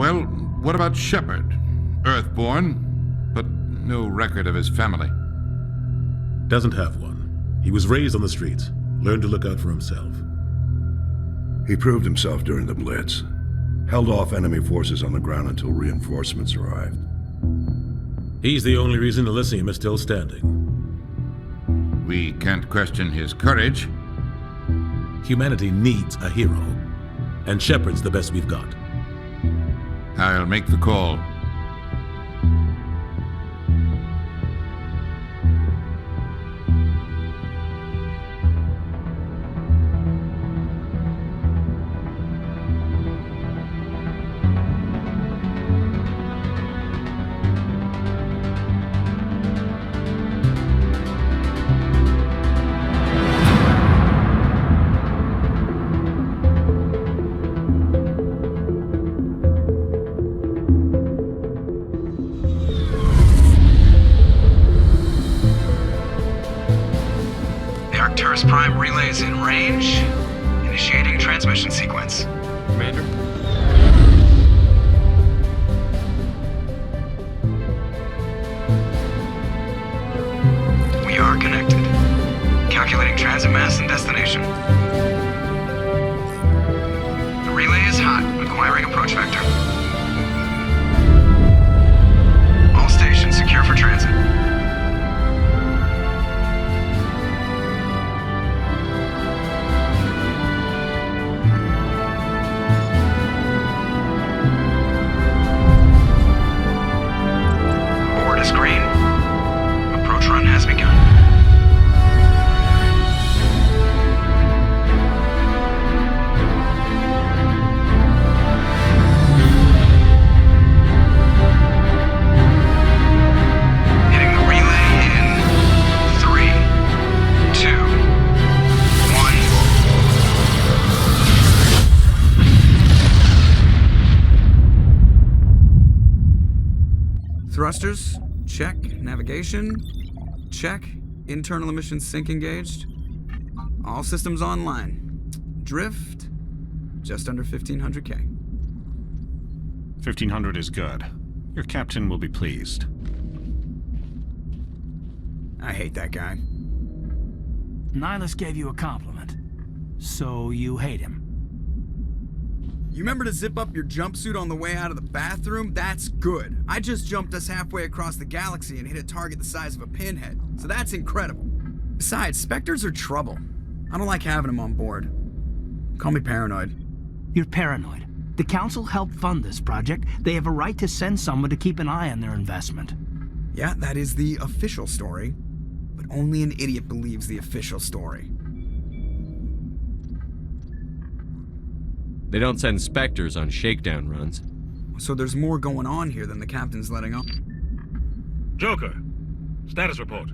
Well, what about Shepard? Earthborn, but no record of his family. Doesn't have one. He was raised on the streets, learned to look out for himself. He proved himself during the Blitz. Held off enemy forces on the ground until reinforcements arrived. He's the only reason Elysium is still standing. We can't question his courage. Humanity needs a hero, and Shepard's the best we've got. I'll make the call. Prime relays in range. Initiating transmission sequence. Commander? We are connected. Calculating transit mass and destination. The relay is hot, acquiring approach vector. All stations secure for transit. Thrusters, check. Navigation, check. Internal emissions sync engaged. All systems online. Drift, just under 1,500 K. 1,500 is good. Your captain will be pleased. I hate that guy. Nihilus gave you a compliment. So you hate him. You remember to zip up your jumpsuit on the way out of the bathroom? That's good. I just jumped us halfway across the galaxy and hit a target the size of a pinhead, so that's incredible. Besides, Spectres are trouble. I don't like having them on board. Call me paranoid. You're paranoid. The Council helped fund this project. They have a right to send someone to keep an eye on their investment. Yeah, that is the official story. But only an idiot believes the official story. They don't send Spectres on shakedown runs. So there's more going on here than the captain's letting on. Joker, status report.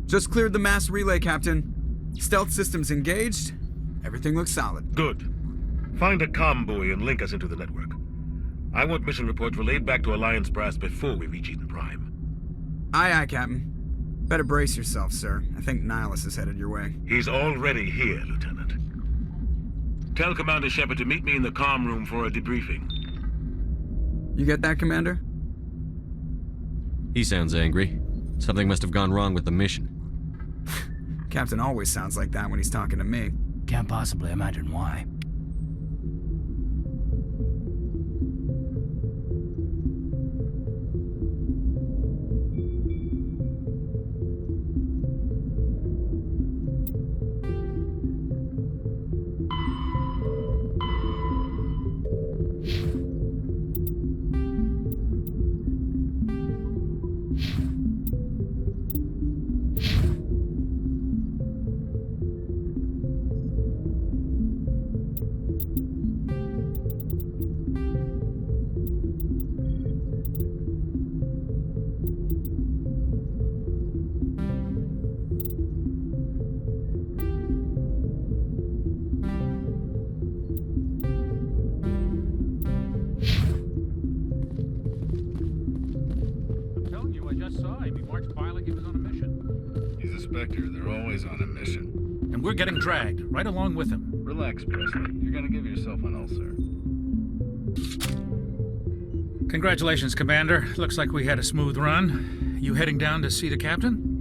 Just cleared the mass relay, Captain. Stealth systems engaged. Everything looks solid. Good. Find a comm buoy and link us into the network. I want mission reports relayed back to Alliance Brass before we reach Eden Prime. Aye, aye, Captain. Better brace yourself, sir. I think Nihilus is headed your way. He's already here, Lieutenant. Tell Commander Shepard to meet me in the comm room for a debriefing. You get that, Commander? He sounds angry. Something must have gone wrong with the mission. Captain always sounds like that when he's talking to me. Can't possibly imagine why. Spectre, they're always on a mission. And we're getting dragged, right along with him. Relax, Presley. You're gonna give yourself an ulcer. Congratulations, Commander. Looks like we had a smooth run. You heading down to see the captain?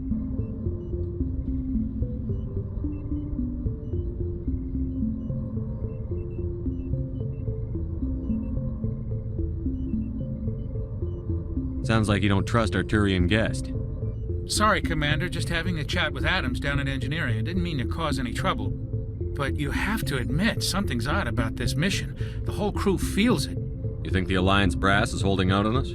Sounds like you don't trust our Turian guest. Sorry, Commander. Just having a chat with Adams down at engineering. I didn't mean to cause any trouble. But you have to admit, something's odd about this mission. The whole crew feels it. You think the Alliance brass is holding out on us?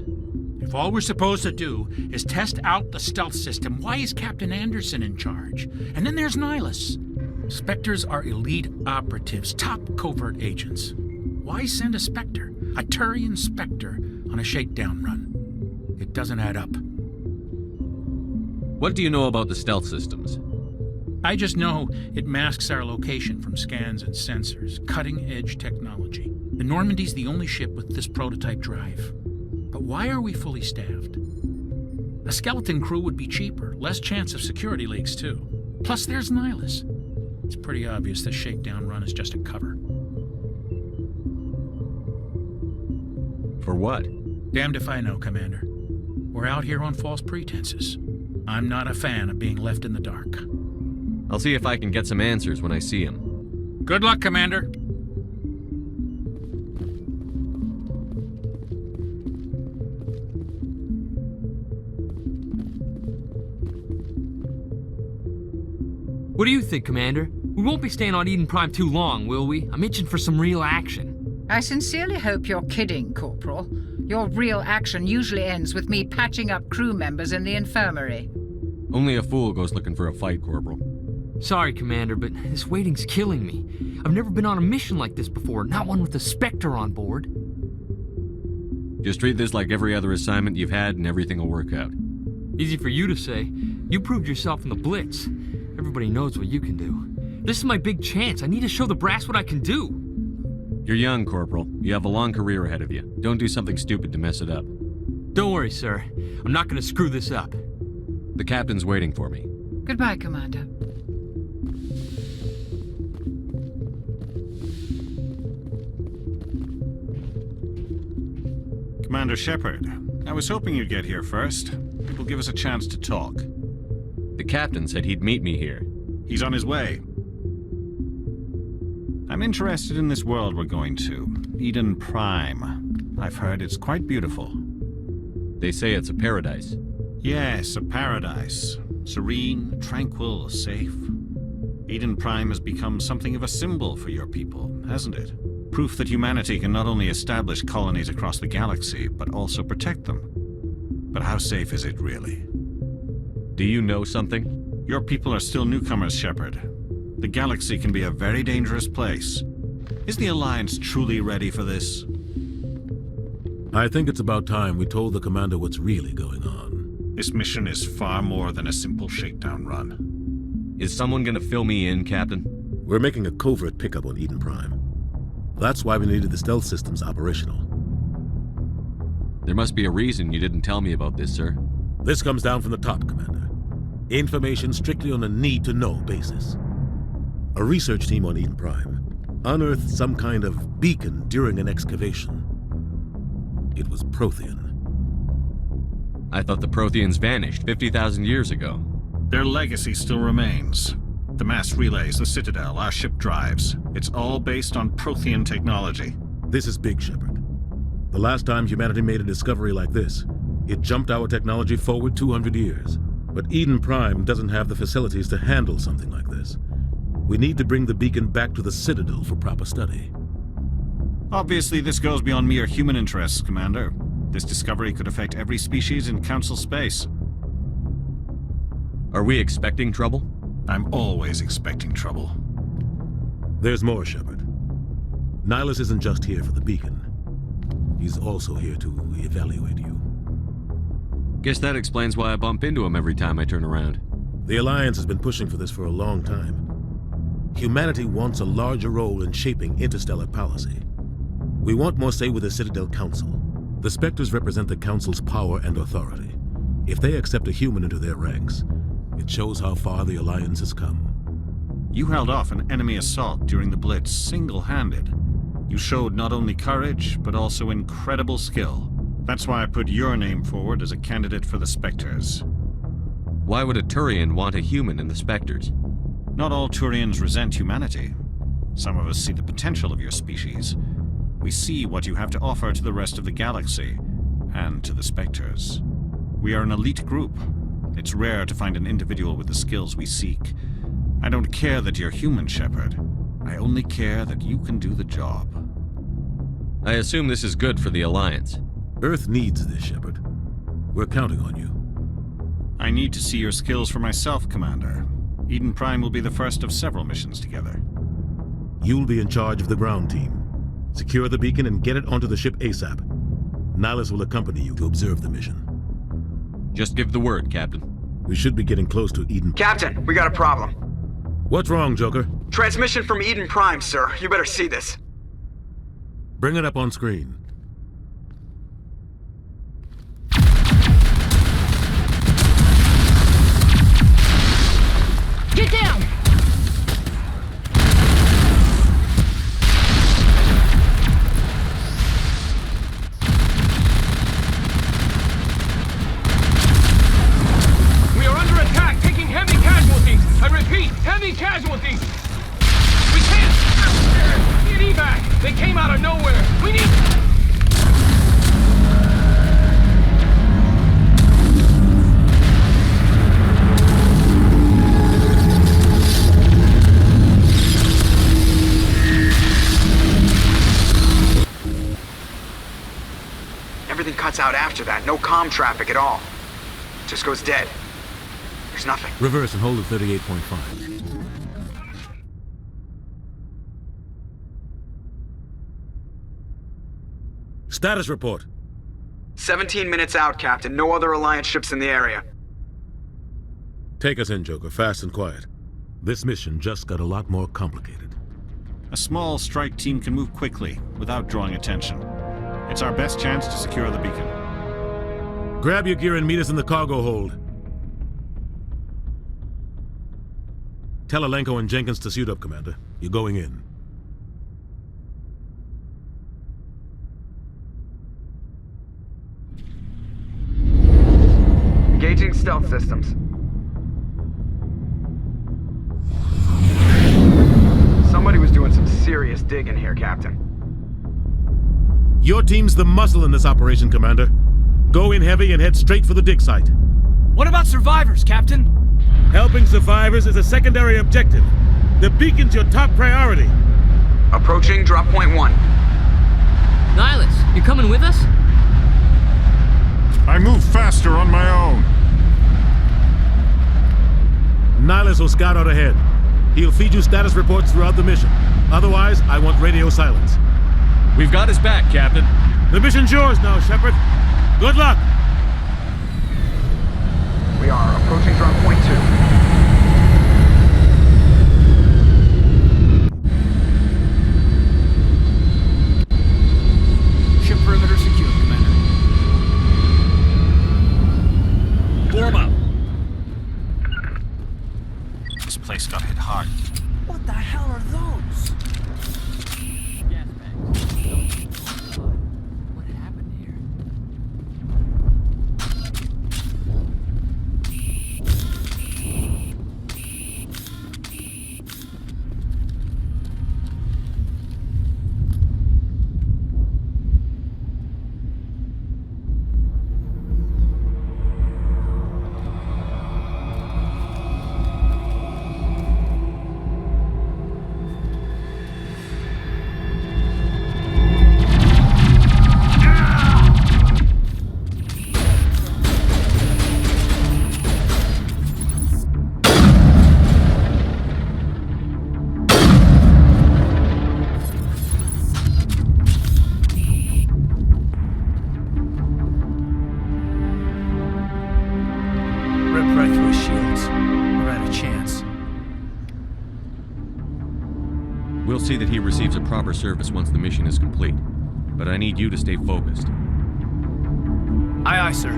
If all we're supposed to do is test out the stealth system, why is Captain Anderson in charge? And then there's Nihilus. Spectres are elite operatives, top covert agents. Why send a Spectre, a Turian Spectre, on a shakedown run? It doesn't add up. What do you know about the stealth systems? I just know it masks our location from scans and sensors. Cutting-edge technology. The Normandy's the only ship with this prototype drive. But why are we fully staffed? A skeleton crew would be cheaper, less chance of security leaks too. Plus there's Nihilus. It's pretty obvious this shakedown run is just a cover. For what? Damned if I know, Commander. We're out here on false pretenses. I'm not a fan of being left in the dark. I'll see if I can get some answers when I see him. Good luck, Commander. What do you think, Commander? We won't be staying on Eden Prime too long, will we? I'm itching for some real action. I sincerely hope you're kidding, Corporal. Your real action usually ends with me patching up crew members in the infirmary. Only a fool goes looking for a fight, Corporal. Sorry, Commander, but this waiting's killing me. I've never been on a mission like this before, not one with a Spectre on board. Just treat this like every other assignment you've had and everything will work out. Easy for you to say. You proved yourself in the Blitz. Everybody knows what you can do. This is my big chance. I need to show the brass what I can do. You're young, Corporal. You have a long career ahead of you. Don't do something stupid to mess it up. Don't worry, sir. I'm not going to screw this up. The captain's waiting for me. Goodbye, Commander. Commander Shepard, I was hoping you'd get here first. It will give us a chance to talk. The captain said he'd meet me here. He's on his way. I'm interested in this world we're going to, Eden Prime. I've heard it's quite beautiful. They say it's a paradise. Yes, a paradise. Serene, tranquil, safe. Eden Prime has become something of a symbol for your people, hasn't it? Proof that humanity can not only establish colonies across the galaxy, but also protect them. But how safe is it really? Do you know something? Your people are still newcomers, Shepard. The galaxy can be a very dangerous place. Is the Alliance truly ready for this? I think it's about time we told the commander what's really going on. This mission is far more than a simple shakedown run. Is someone gonna fill me in, Captain? We're making a covert pickup on Eden Prime. That's why we needed the stealth systems operational. There must be a reason you didn't tell me about this, sir. This comes down from the top, Commander. Information strictly on a need-to-know basis. A research team on Eden Prime unearthed some kind of beacon during an excavation. It was Prothean. I thought the Protheans vanished 50,000 years ago. Their legacy still remains. The mass relays, the Citadel, our ship drives. It's all based on Prothean technology. This is big, Shepard. The last time humanity made a discovery like this, it jumped our technology forward 200 years. But Eden Prime doesn't have the facilities to handle something like this. We need to bring the beacon back to the Citadel for proper study. Obviously, this goes beyond mere human interests, Commander. This discovery could affect every species in Council space. Are we expecting trouble? I'm always expecting trouble. There's more, Shepard. Nihilus isn't just here for the beacon. He's also here to evaluate you. Guess that explains why I bump into him every time I turn around. The Alliance has been pushing for this for a long time. Humanity wants a larger role in shaping interstellar policy. We want more say with the Citadel Council. The Spectres represent the Council's power and authority. If they accept a human into their ranks, it shows how far the Alliance has come. You held off an enemy assault during the Blitz single-handed. You showed not only courage, but also incredible skill. That's why I put your name forward as a candidate for the Spectres. Why would a Turian want a human in the Spectres? Not all Turians resent humanity. Some of us see the potential of your species. We see what you have to offer to the rest of the galaxy, and to the Spectres. We are an elite group. It's rare to find an individual with the skills we seek. I don't care that you're human, Shepard. I only care that you can do the job. I assume this is good for the Alliance. Earth needs this, Shepard. We're counting on you. I need to see your skills for myself, Commander. Eden Prime will be the first of several missions together. You'll be in charge of the ground team. Secure the beacon and get it onto the ship ASAP. Nihilus will accompany you to observe the mission. Just give the word, Captain. We should be getting close to Eden. Captain, we got a problem. What's wrong, Joker? Transmission from Eden Prime, sir. You better see this. Bring it up on screen. Get down! We are under attack, taking heavy casualties. I repeat, heavy casualties. We can't get evac. They came out of nowhere. We need... Everything cuts out after that. No comm traffic at all. Just goes dead. There's nothing. Reverse and hold at 38.5. Status report. 17 minutes out, Captain. No other Alliance ships in the area. Take us in, Joker, fast and quiet. This mission just got a lot more complicated. A small strike team can move quickly, without drawing attention. It's our best chance to secure the beacon. Grab your gear and meet us in the cargo hold. Tell Alenko and Jenkins to suit up, Commander. You're going in. Engaging stealth systems. Somebody was doing some serious digging here, Captain. Your team's the muscle in this operation, Commander. Go in heavy and head straight for the dig site. What about survivors, Captain? Helping survivors is a secondary objective. The beacon's your top priority. Approaching drop point 1. Nihilus, you coming with us? I move faster on my own. Nihilus will scout out ahead. He'll feed you status reports throughout the mission. Otherwise, I want radio silence. We've got his back, Captain. The mission's yours now, Shepard. Good luck! We are approaching drop point 2. Ship perimeter secure, Commander. Form up. This place got hit hard. What the hell are those? What happened here? We'll see that he receives a proper service once the mission is complete. But I need you to stay focused. Aye, aye, sir.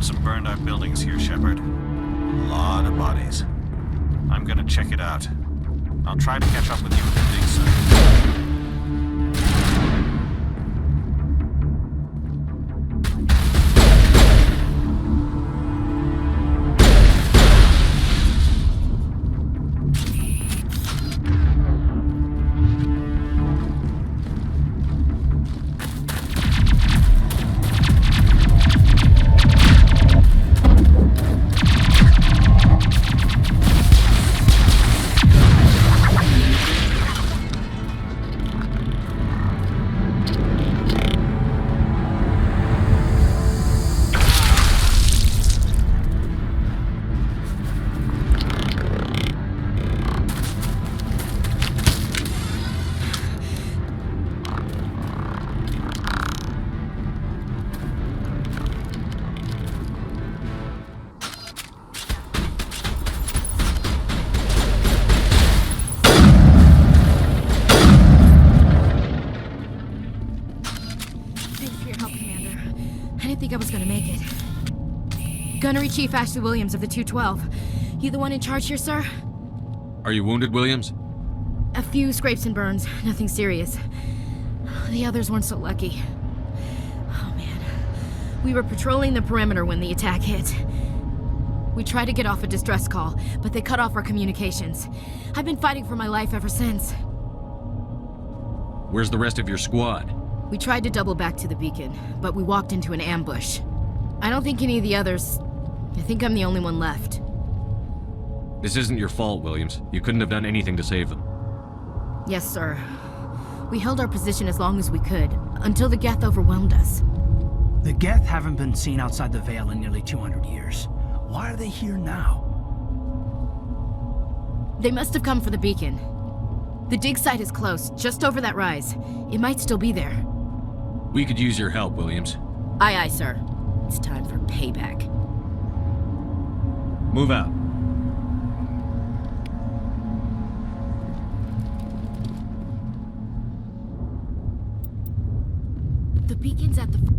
out some burned out buildings here, Shepard. A lot of bodies. I'm gonna check it out. I'll try to catch up with you at the dig site. I was gonna make it. Gunnery Chief Ashley Williams of the 212. You the one in charge here, sir? Are you wounded, Williams? A few scrapes and burns, nothing serious. The others weren't so lucky. Oh man. We were patrolling the perimeter when the attack hit. We tried to get off a distress call, but they cut off our communications. I've been fighting for my life ever since. Where's the rest of your squad? We tried to double back to the beacon, but we walked into an ambush. I don't think any of the others... I think I'm the only one left. This isn't your fault, Williams. You couldn't have done anything to save them. Yes, sir. We held our position as long as we could, until the Geth overwhelmed us. The Geth haven't been seen outside the Veil in nearly 200 years. Why are they here now? They must have come for the beacon. The dig site is close, just over that rise. It might still be there. We could use your help, Williams. Aye, aye, sir. It's time for payback. Move out. The beacon's at the...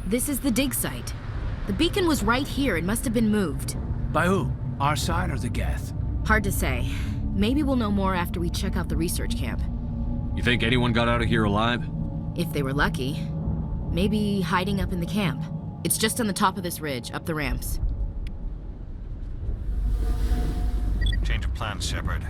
This is the dig site. The beacon was right here. It must have been moved. By who? Our side or the Geth? Hard to say. Maybe we'll know more after we check out the research camp. You think anyone got out of here alive? If they were lucky. Maybe hiding up in the camp. It's just on the top of this ridge, up the ramps. Change of plans, Shepard.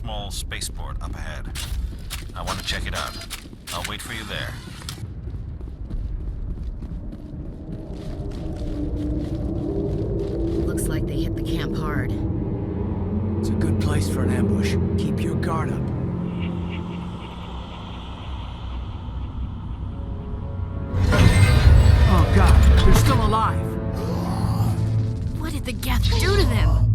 small spaceport up ahead. I want to check it out. I'll wait for you there. Looks like they hit the camp hard. It's a good place for an ambush. Keep your guard up. Oh god, they're still alive. What did the Geth do to them?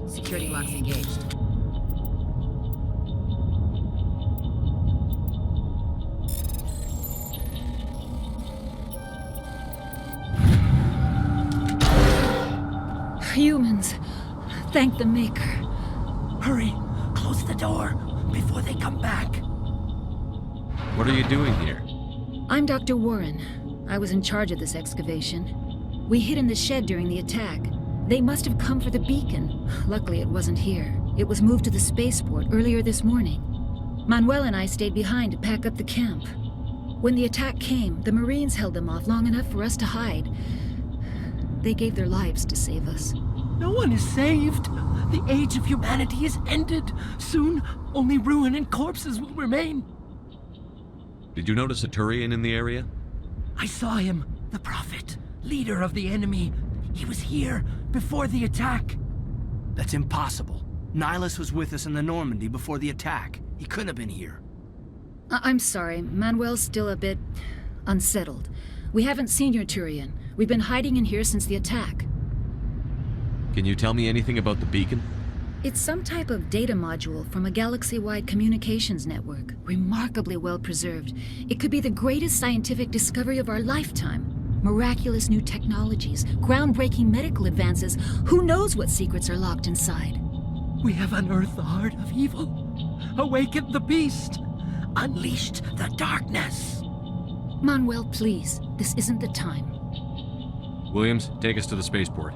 Security locks engaged. Humans. Thank the Maker. Hurry! Close the door before they come back. What are you doing here? I'm Dr. Warren. I was in charge of this excavation. We hid in the shed during the attack. They must have come for the beacon. Luckily, it wasn't here. It was moved to the spaceport earlier this morning. Manuel and I stayed behind to pack up the camp. When the attack came, the Marines held them off long enough for us to hide. They gave their lives to save us. No one is saved. The age of humanity is ended. Soon, only ruin and corpses will remain. Did you notice a Turian in the area? I saw him, the Prophet, leader of the enemy. He was here before the attack. That's impossible. Nihilus was with us in the Normandy before the attack. He couldn't have been here. I'm sorry. Manuel's still a bit unsettled. We haven't seen your Turian. We've been hiding in here since the attack. Can you tell me anything about the beacon? It's some type of data module from a galaxy-wide communications network. Remarkably well preserved. It could be the greatest scientific discovery of our lifetime. Miraculous new technologies, groundbreaking medical advances. Who knows what secrets are locked inside? We have unearthed the heart of evil, awakened the beast, unleashed the darkness. Manuel, please. This isn't the time. Williams, take us to the spaceport.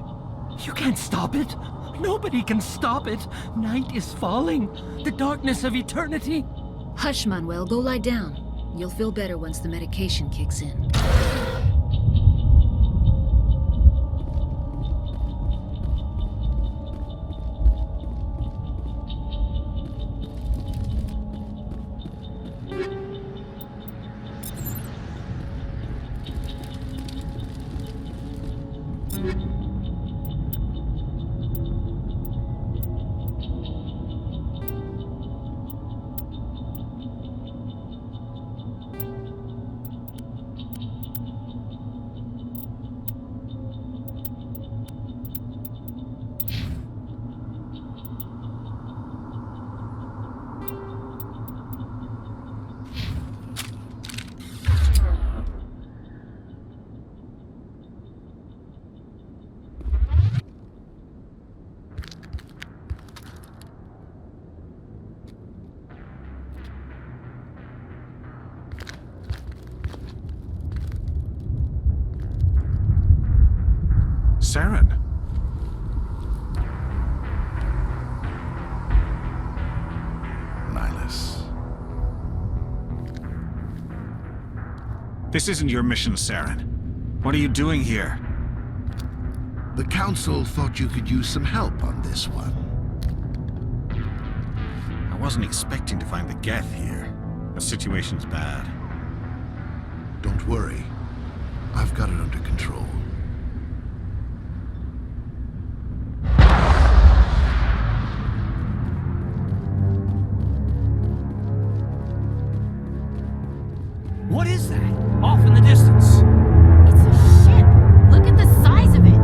You can't stop it. Nobody can stop it. Night is falling. The darkness of eternity. Hush, Manuel. Go lie down. You'll feel better once the medication kicks in. Saren. Nihilus. This isn't your mission, Saren. What are you doing here? The Council thought you could use some help on this one. I wasn't expecting to find the Geth here. The situation's bad. Don't worry. I've got it under control. What is that? Off in the distance. It's a ship. Look at the size of it.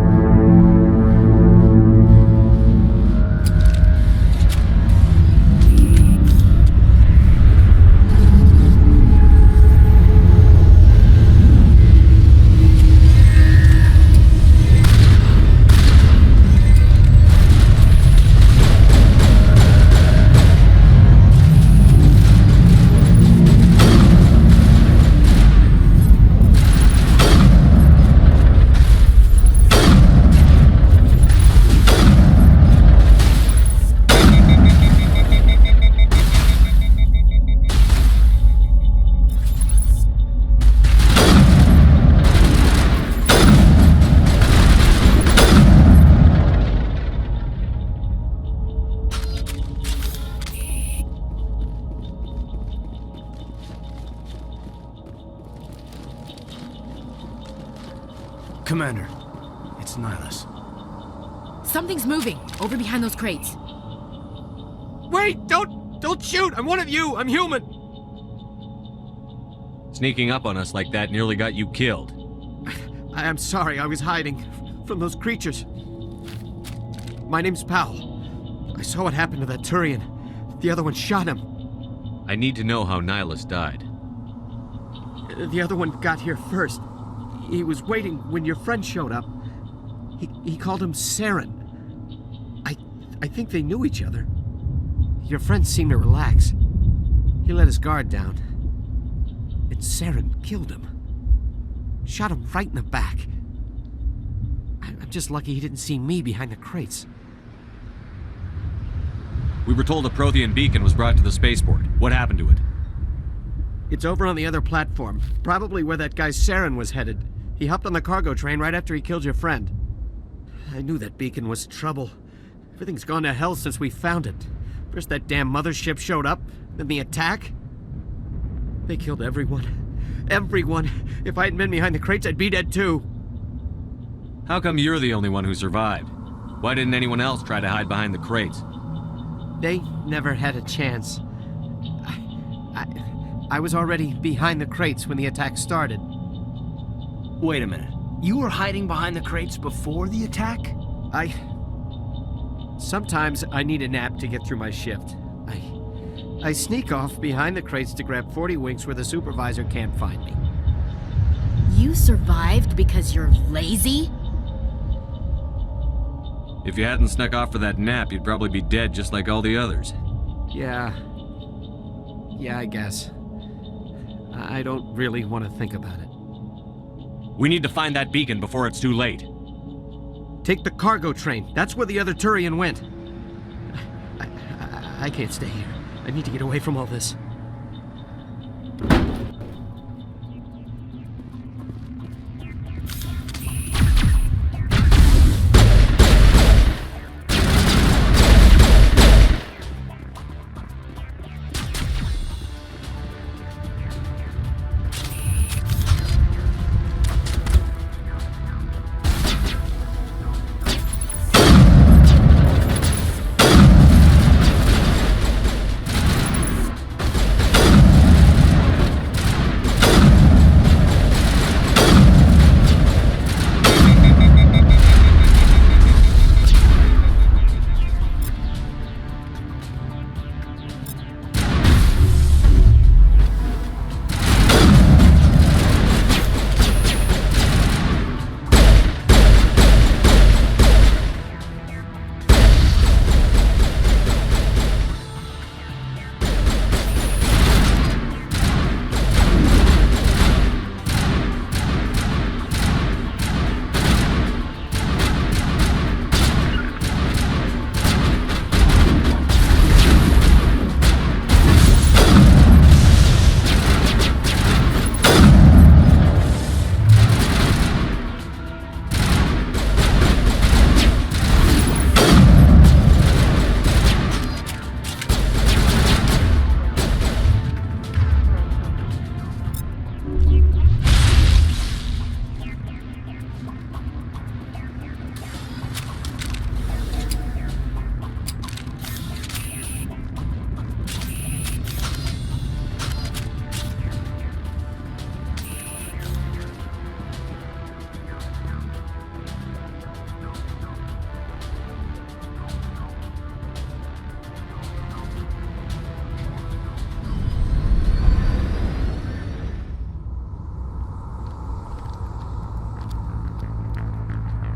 Commander, it's Nihilus. Something's moving, over behind those crates. Wait! Don't shoot! I'm one of you! I'm human! Sneaking up on us like that nearly got you killed. I'm sorry, I was hiding from those creatures. My name's Powell. I saw what happened to that Turian. The other one shot him. I need to know how Nihilus died. The other one got here first. He was waiting when your friend showed up. He called him Saren. I think they knew each other. Your friend seemed to relax. He let his guard down. And Saren killed him. Shot him right in the back. I'm just lucky he didn't see me behind the crates. We were told a Prothean beacon was brought to the spaceport. What happened to it? It's over on the other platform. Probably where that guy Saren was headed. He hopped on the cargo train right after he killed your friend. I knew that beacon was trouble. Everything's gone to hell since we found it. First that damn mothership showed up, then the attack. They killed everyone. Everyone. If I hadn't been behind the crates, I'd be dead too. How come you're the only one who survived? Why didn't anyone else try to hide behind the crates? They never had a chance. I was already behind the crates when the attack started. Wait a minute. You were hiding behind the crates before the attack? Sometimes I need a nap to get through my shift. I sneak off behind the crates to grab 40 winks where the supervisor can't find me. You survived because you're lazy? If you hadn't snuck off for that nap, you'd probably be dead just like all the others. Yeah, I guess. I don't really want to think about it. We need to find that beacon before it's too late. Take the cargo train. That's where the other Turian went. I can't stay here. I need to get away from all this.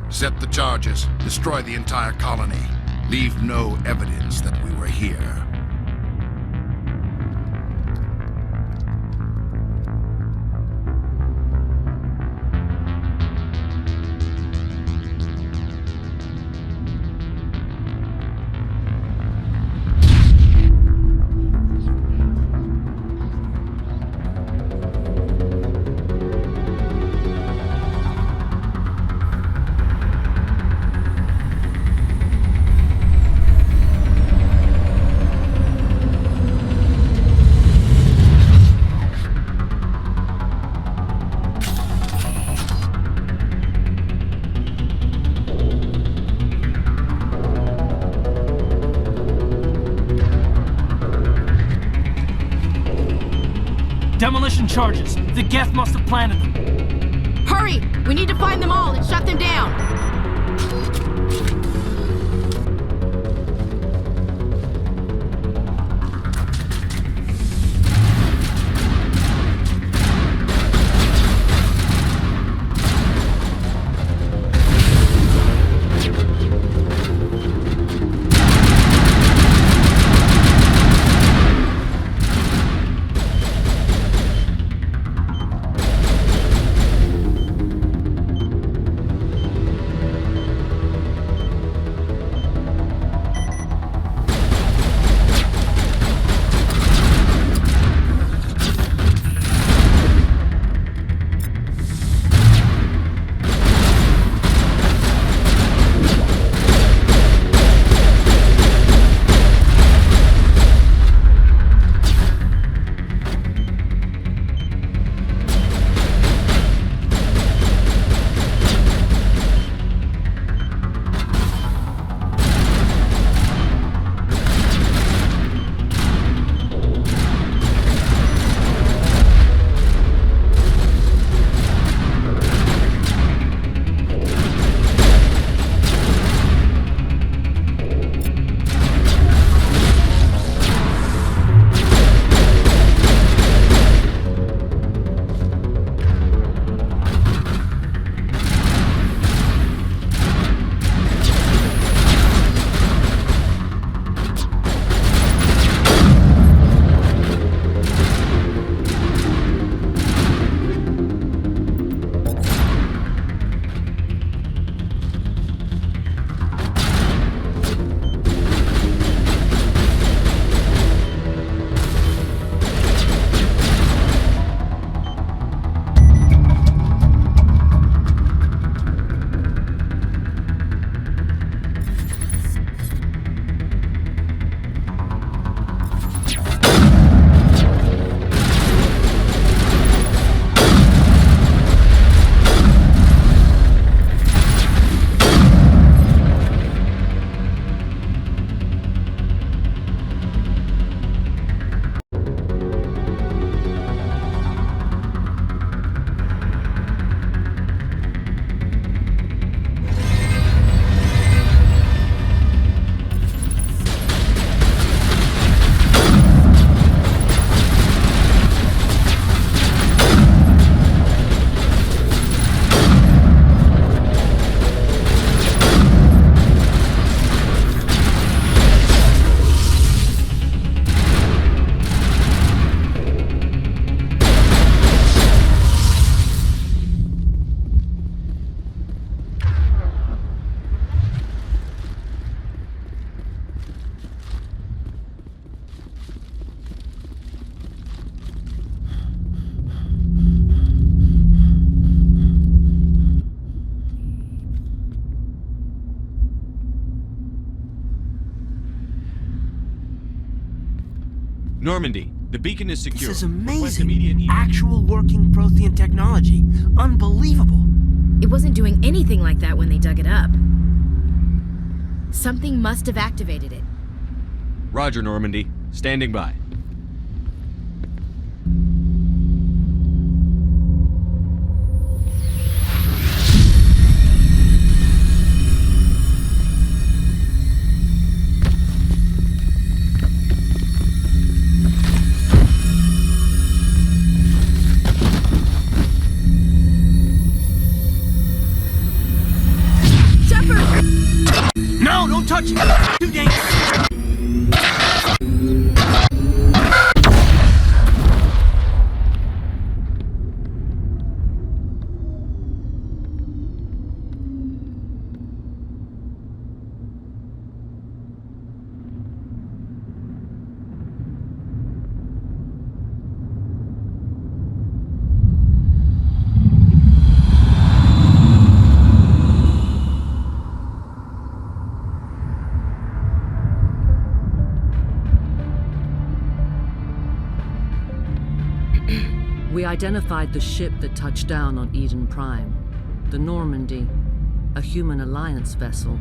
Set the charges. Destroy the entire colony. Leave no evidence that we were here. charges. The Geth must have planted them. Hurry! We need to find them all and shut them down! Normandy, the beacon is secure. This is amazing. Actual working Prothean technology. Unbelievable. It wasn't doing anything like that when they dug it up. Something must have activated it. Roger, Normandy. Standing by. No, don't touch it! Too dangerous! We identified the ship that touched down on Eden Prime. The Normandy, a human alliance vessel.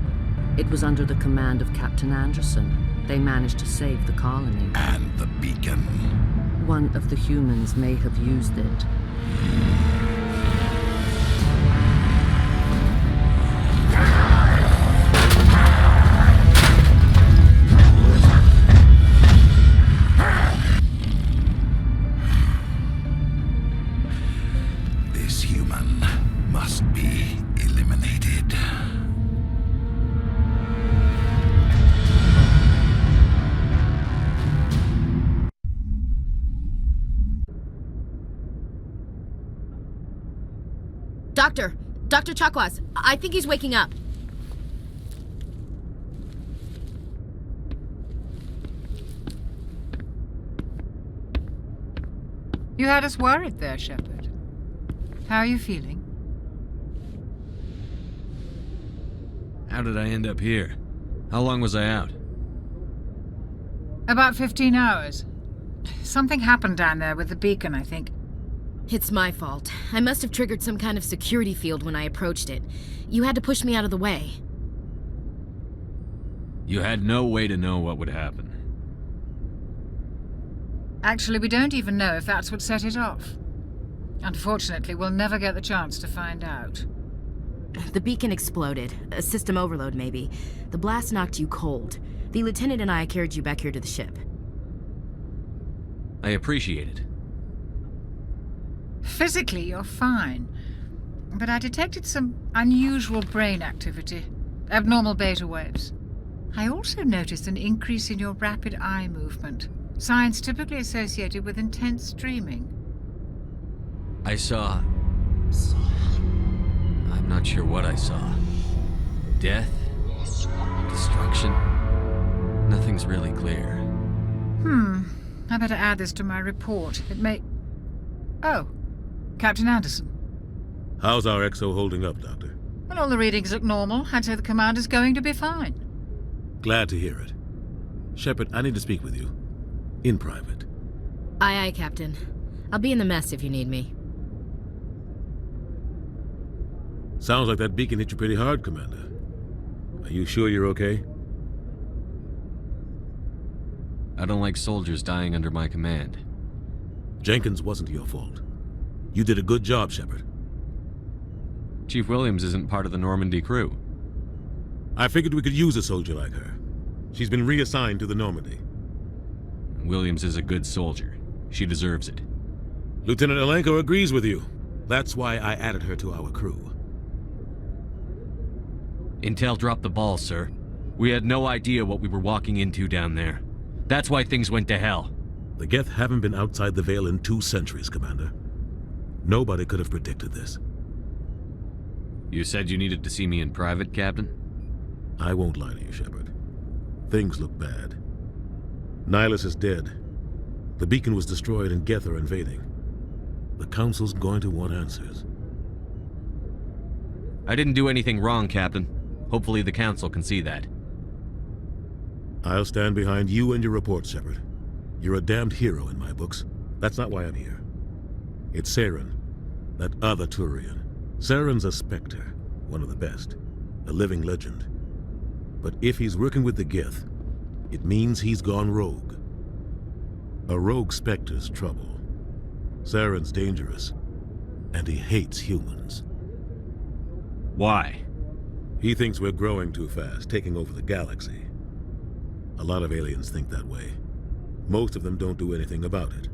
It was under the command of Captain Anderson. They managed to save the colony. And the beacon. One of the humans may have used it. This human must be eliminated. Dr. Chakwas, I think he's waking up. You had us worried there, Shepard. How are you feeling? How did I end up here? How long was I out? About 15 hours. Something happened down there with the beacon, I think. It's my fault. I must have triggered some kind of security field when I approached it. You had to push me out of the way. You had no way to know what would happen. Actually, we don't even know if that's what set it off. Unfortunately, we'll never get the chance to find out. The beacon exploded. A system overload, maybe. The blast knocked you cold. The lieutenant and I carried you back here to the ship. I appreciate it. Physically, you're fine. But I detected some unusual brain activity. Abnormal beta waves. I also noticed an increase in your rapid eye movement. Signs typically associated with intense dreaming. I saw... I'm not sure what I saw. Death? Destruction? Nothing's really clear. I better add this to my report. It may... Oh, Captain Anderson. How's our XO holding up, Doctor? Well, all the readings look normal. I'd say the commander's going to be fine. Glad to hear it. Shepard, I need to speak with you. In private. Aye, Captain. I'll be in the mess if you need me. Sounds like that beacon hit you pretty hard, Commander. Are you sure you're okay? I don't like soldiers dying under my command. Jenkins wasn't your fault. You did a good job, Shepard. Chief Williams isn't part of the Normandy crew. I figured we could use a soldier like her. She's been reassigned to the Normandy. Williams is a good soldier. She deserves it. Lieutenant Alenko agrees with you. That's why I added her to our crew. Intel dropped the ball, sir. We had no idea what we were walking into down there. That's why things went to hell. The Geth haven't been outside the Veil in 2 centuries, Commander. Nobody could have predicted this. You said you needed to see me in private, Captain? I won't lie to you, Shepard. Things look bad. Nihilus is dead. The beacon was destroyed and Geth are invading. The Council's going to want answers. I didn't do anything wrong, Captain. Hopefully the Council can see that. I'll stand behind you and your report, Shepard. You're a damned hero in my books. That's not why I'm here. It's Saren, that other Turian. Saren's a Spectre, one of the best, a living legend. But if he's working with the Geth, it means he's gone rogue. A rogue Spectre's trouble. Saren's dangerous, and he hates humans. Why? He thinks we're growing too fast, taking over the galaxy. A lot of aliens think that way. Most of them don't do anything about it.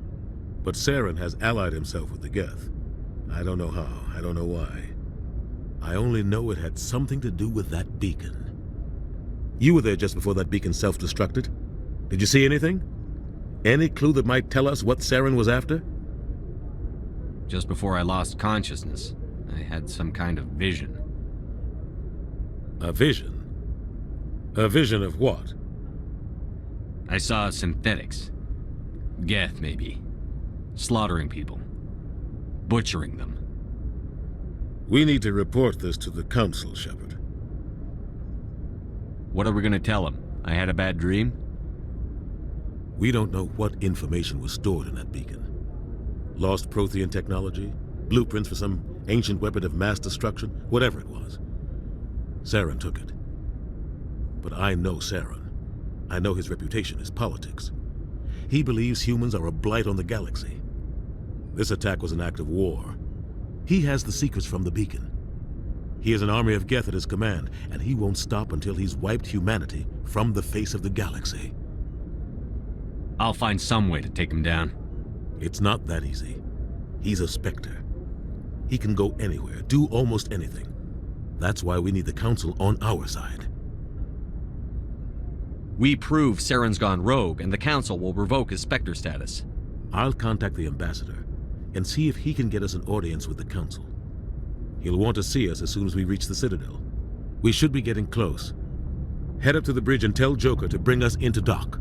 But Saren has allied himself with the Geth. I don't know how, I don't know why. I only know it had something to do with that beacon. You were there just before that beacon self-destructed. Did you see anything? Any clue that might tell us what Saren was after? Just before I lost consciousness, I had some kind of vision. A vision? A vision of what? I saw synthetics. Geth, maybe. Slaughtering people. Butchering them. We need to report this to the Council, Shepard. What are we gonna tell them? I had a bad dream? We don't know what information was stored in that beacon. Lost Prothean technology? Blueprints for some ancient weapon of mass destruction? Whatever it was. Saren took it. But I know Saren. I know his reputation is politics. He believes humans are a blight on the galaxy. This attack was an act of war. He has the secrets from the beacon. He has an army of Geth at his command, and he won't stop until he's wiped humanity from the face of the galaxy. I'll find some way to take him down. It's not that easy. He's a Spectre. He can go anywhere, do almost anything. That's why we need the Council on our side. We prove Saren's gone rogue, and the Council will revoke his Spectre status. I'll contact the Ambassador and see if he can get us an audience with the Council. He'll want to see us as soon as we reach the Citadel. We should be getting close. Head up to the bridge and tell Joker to bring us into dock.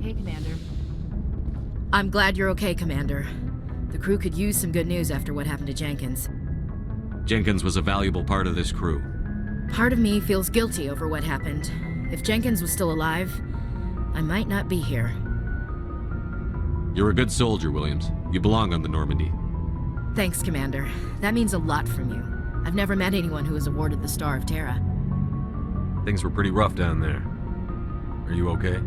Hey, Commander. I'm glad you're okay, Commander. The crew could use some good news after what happened to Jenkins. Jenkins was a valuable part of this crew. Part of me feels guilty over what happened. If Jenkins was still alive, I might not be here. You're a good soldier, Williams. You belong on the Normandy. Thanks, Commander. That means a lot from you. I've never met anyone who was awarded the Star of Terra. Things were pretty rough down there. Are you okay?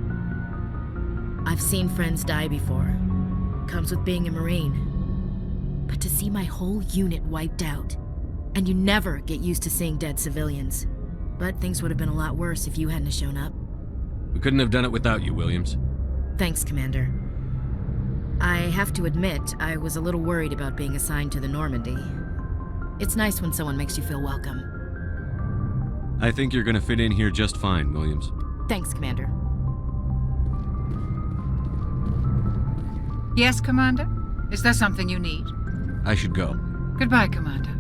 I've seen friends die before. Comes with being a Marine. But to see my whole unit wiped out, and you never get used to seeing dead civilians. But things would have been a lot worse if you hadn't shown up. We couldn't have done it without you, Williams. Thanks, Commander. I have to admit, I was a little worried about being assigned to the Normandy. It's nice when someone makes you feel welcome. I think you're gonna fit in here just fine, Williams. Thanks, Commander. Yes, Commander? Is there something you need? I should go. Goodbye, Commander.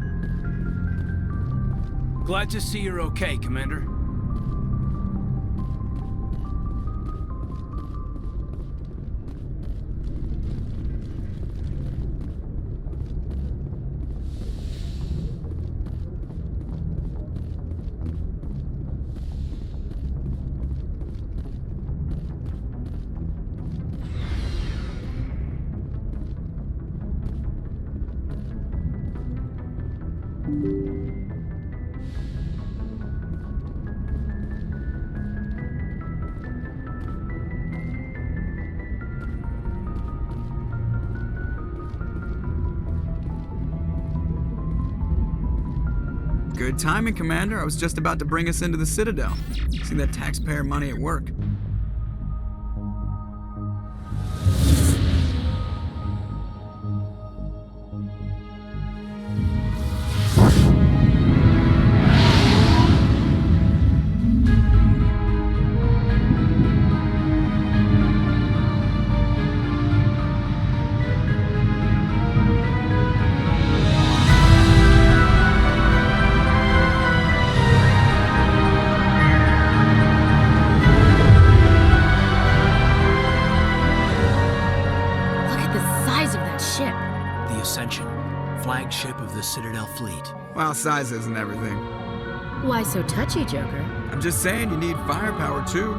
Glad to see you're okay, Commander. Good timing, Commander. I was just about to bring us into the Citadel. See that taxpayer money at work. Flagship of the Citadel fleet. Well, size isn't everything. Why so touchy, Joker? I'm just saying you need firepower, too.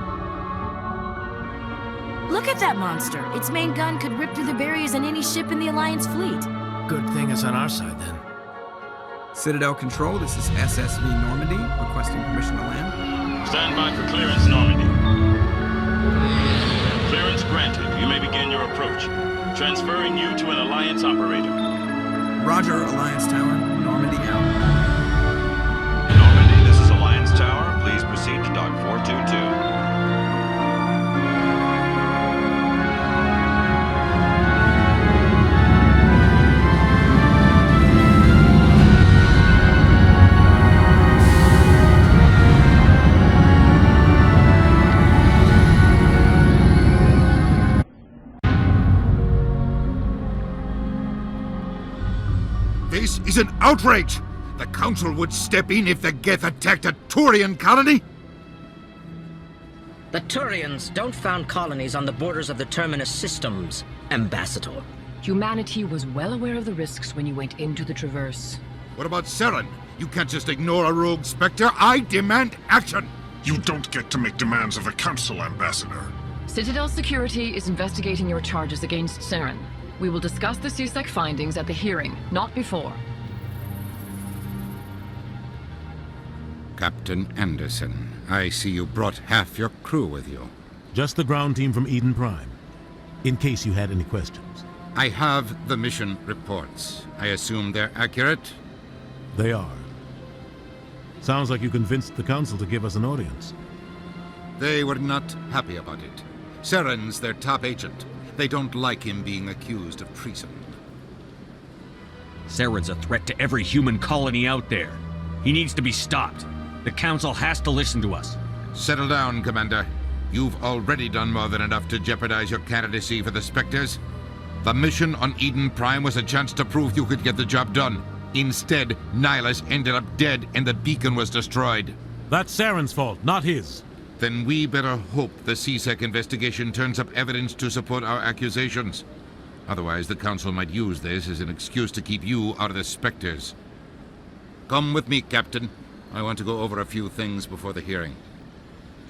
Look at that monster! Its main gun could rip through the barriers in any ship in the Alliance fleet. Good thing it's on our side, then. Citadel Control, this is SSV Normandy, requesting permission to land. Stand by for clearance, Normandy. Clearance granted. You may begin your approach. Transferring you to an Alliance operator. Roger, Alliance Tower. Normandy out. Normandy, this is Alliance Tower. Please proceed to Dock 422. This is an outrage! The Council would step in if the Geth attacked a Turian colony? The Turians don't found colonies on the borders of the Terminus systems, Ambassador. Humanity was well aware of the risks when you went into the Traverse. What about Saren? You can't just ignore a rogue Spectre. I demand action! You don't get to make demands of the Council, Ambassador. Citadel Security is investigating your charges against Saren. We will discuss the CSEC findings at the hearing, not before. Captain Anderson. I see you brought half your crew with you. Just the ground team from Eden Prime, in case you had any questions. I have the mission reports. I assume they're accurate? They are. Sounds like you convinced the Council to give us an audience. They were not happy about it. Saren's their top agent. They don't like him being accused of treason. Saren's a threat to every human colony out there. He needs to be stopped. The Council has to listen to us. Settle down, Commander. You've already done more than enough to jeopardize your candidacy for the Spectres. The mission on Eden Prime was a chance to prove you could get the job done. Instead, Nihilus ended up dead and the beacon was destroyed. That's Saren's fault, not his. Then we better hope the CSEC investigation turns up evidence to support our accusations. Otherwise, the Council might use this as an excuse to keep you out of the Spectres. Come with me, Captain. I want to go over a few things before the hearing.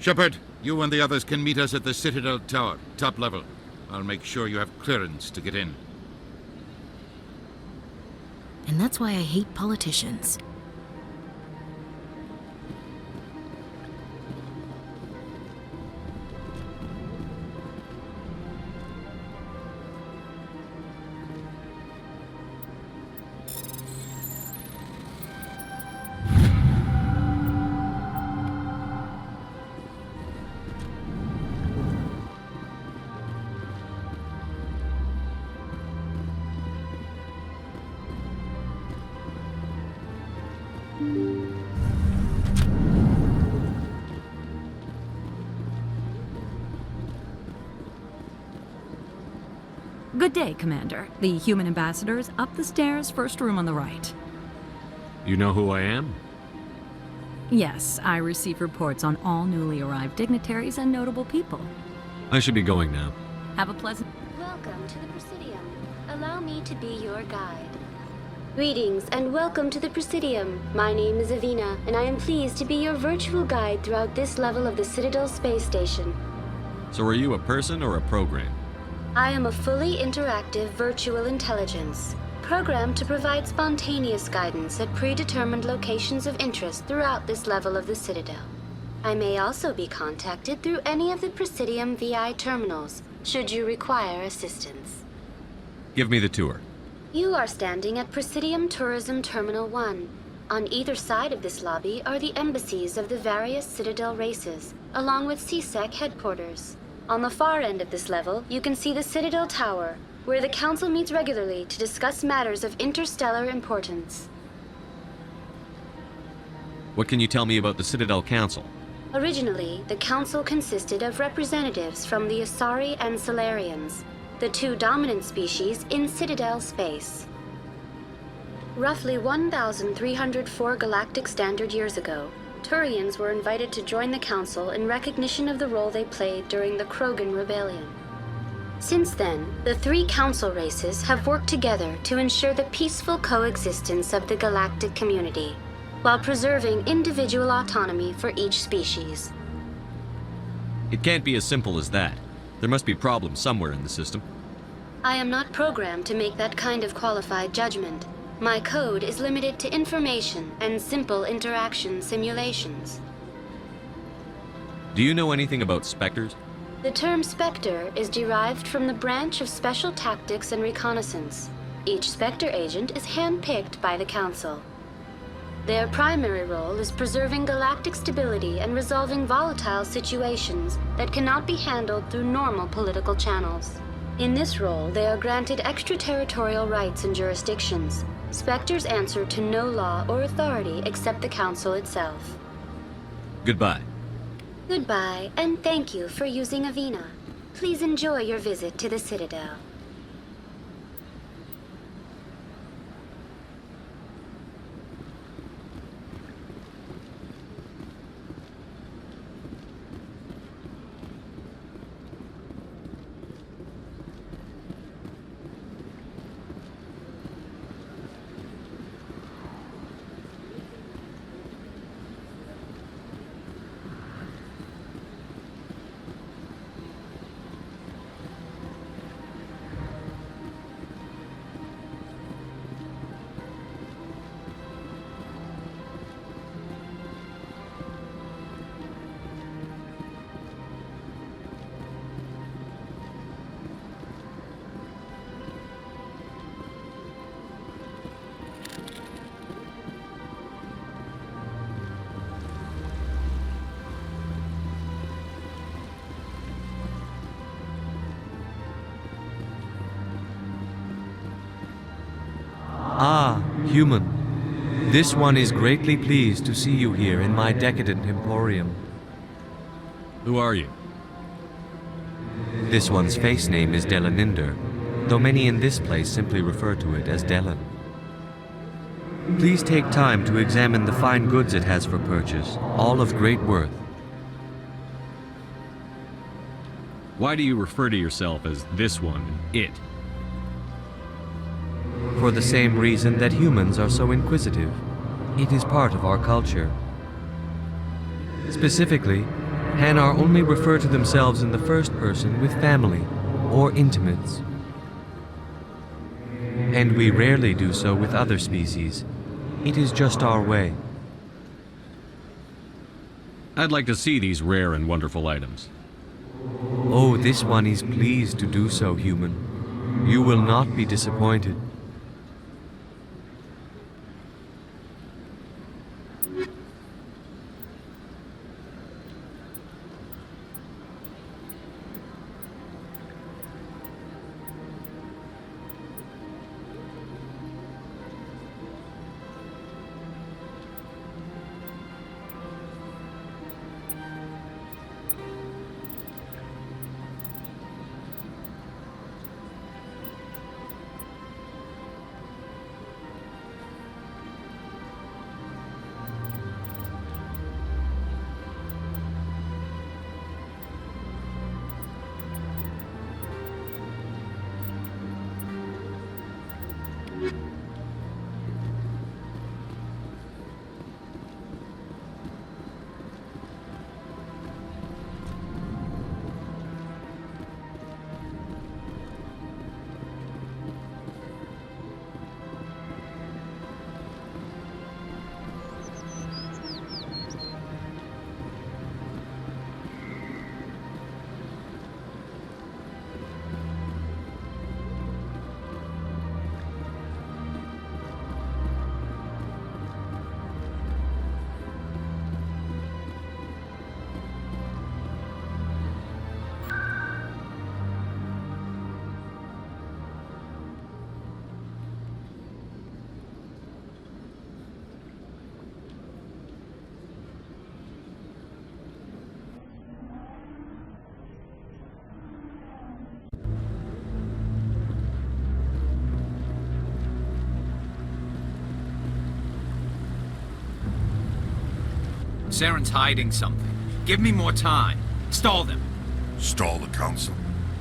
Shepard, you and the others can meet us at the Citadel Tower, top level. I'll make sure you have clearance to get in. And that's why I hate politicians. Good day, Commander. The human ambassador is up the stairs, first room on the right. You know who I am? Yes, I receive reports on all newly arrived dignitaries and notable people. I should be going now. Have a pleasant... Welcome to the Presidium. Allow me to be your guide. Greetings and welcome to the Presidium. My name is Avina, and I am pleased to be your virtual guide throughout this level of the Citadel space station. So are you a person or a program? I am a fully interactive virtual intelligence, programmed to provide spontaneous guidance at predetermined locations of interest throughout this level of the Citadel. I may also be contacted through any of the Presidium VI terminals, should you require assistance. Give me the tour. You are standing at Presidium Tourism Terminal 1. On either side of this lobby are the embassies of the various Citadel races, along with CSEC headquarters. On the far end of this level, you can see the Citadel Tower, where the Council meets regularly to discuss matters of interstellar importance. What can you tell me about the Citadel Council? Originally, the Council consisted of representatives from the Asari and Solarians, the two dominant species in Citadel space. Roughly 1,304 galactic standard years ago, Turians were invited to join the Council in recognition of the role they played during the Krogan Rebellion. Since then, the three Council races have worked together to ensure the peaceful coexistence of the galactic community, while preserving individual autonomy for each species. It can't be as simple as that. There must be problems somewhere in the system. I am not programmed to make that kind of qualified judgment. My code is limited to information and simple interaction simulations. Do you know anything about Spectres? The term Spectre is derived from the branch of Special Tactics and Reconnaissance. Each Spectre agent is handpicked by the Council. Their primary role is preserving galactic stability and resolving volatile situations that cannot be handled through normal political channels. In this role, they are granted extraterritorial rights and jurisdictions. Spectres answer to no law or authority except the Council itself. Goodbye. Goodbye, and thank you for using Avina. Please enjoy your visit to the Citadel. Human, this one is greatly pleased to see you here in my decadent emporium. Who are you? This one's face name is Delaninder, though many in this place simply refer to it as Delan. Please take time to examine the fine goods it has for purchase, all of great worth. Why do you refer to yourself as this one and it? For the same reason that humans are so inquisitive. It is part of our culture. Specifically, Hanar only refer to themselves in the first person with family or intimates. And we rarely do so with other species. It is just our way. I'd like to see these rare and wonderful items. Oh, this one is pleased to do so, human. You will not be disappointed. Saren's hiding something. Give me more time. Stall them. Stall the council?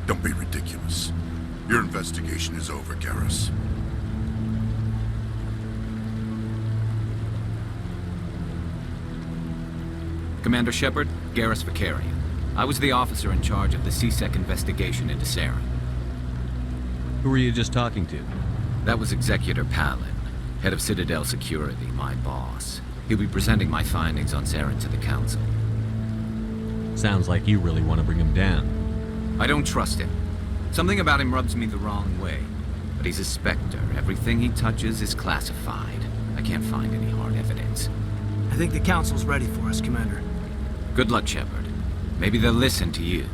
Don't be ridiculous. Your investigation is over, Garrus. Commander Shepard, Garrus Vakarian. I was the officer in charge of the CSEC investigation into Saren. Who were you just talking to? That was Executor Palin, head of Citadel Security, my boss. He'll be presenting my findings on Saren to the Council. Sounds like you really want to bring him down. I don't trust him. Something about him rubs me the wrong way. But he's a Spectre. Everything he touches is classified. I can't find any hard evidence. I think the Council's ready for us, Commander. Good luck, Shepard. Maybe they'll listen to you.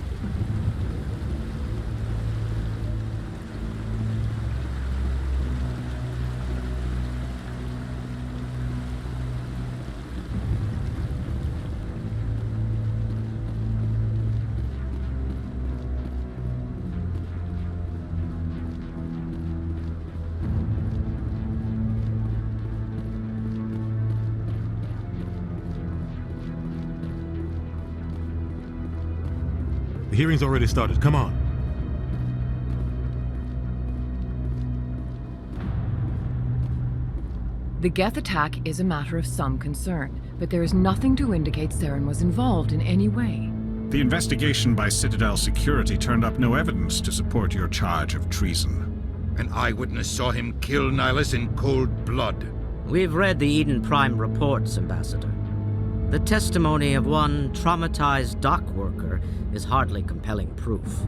The hearing's already started. Come on. The Geth attack is a matter of some concern, but there is nothing to indicate Saren was involved in any way. The investigation by Citadel Security turned up no evidence to support your charge of treason. An eyewitness saw him kill Nihilus in cold blood. We've read the Eden Prime reports, Ambassador. The testimony of one traumatized dock worker is hardly compelling proof.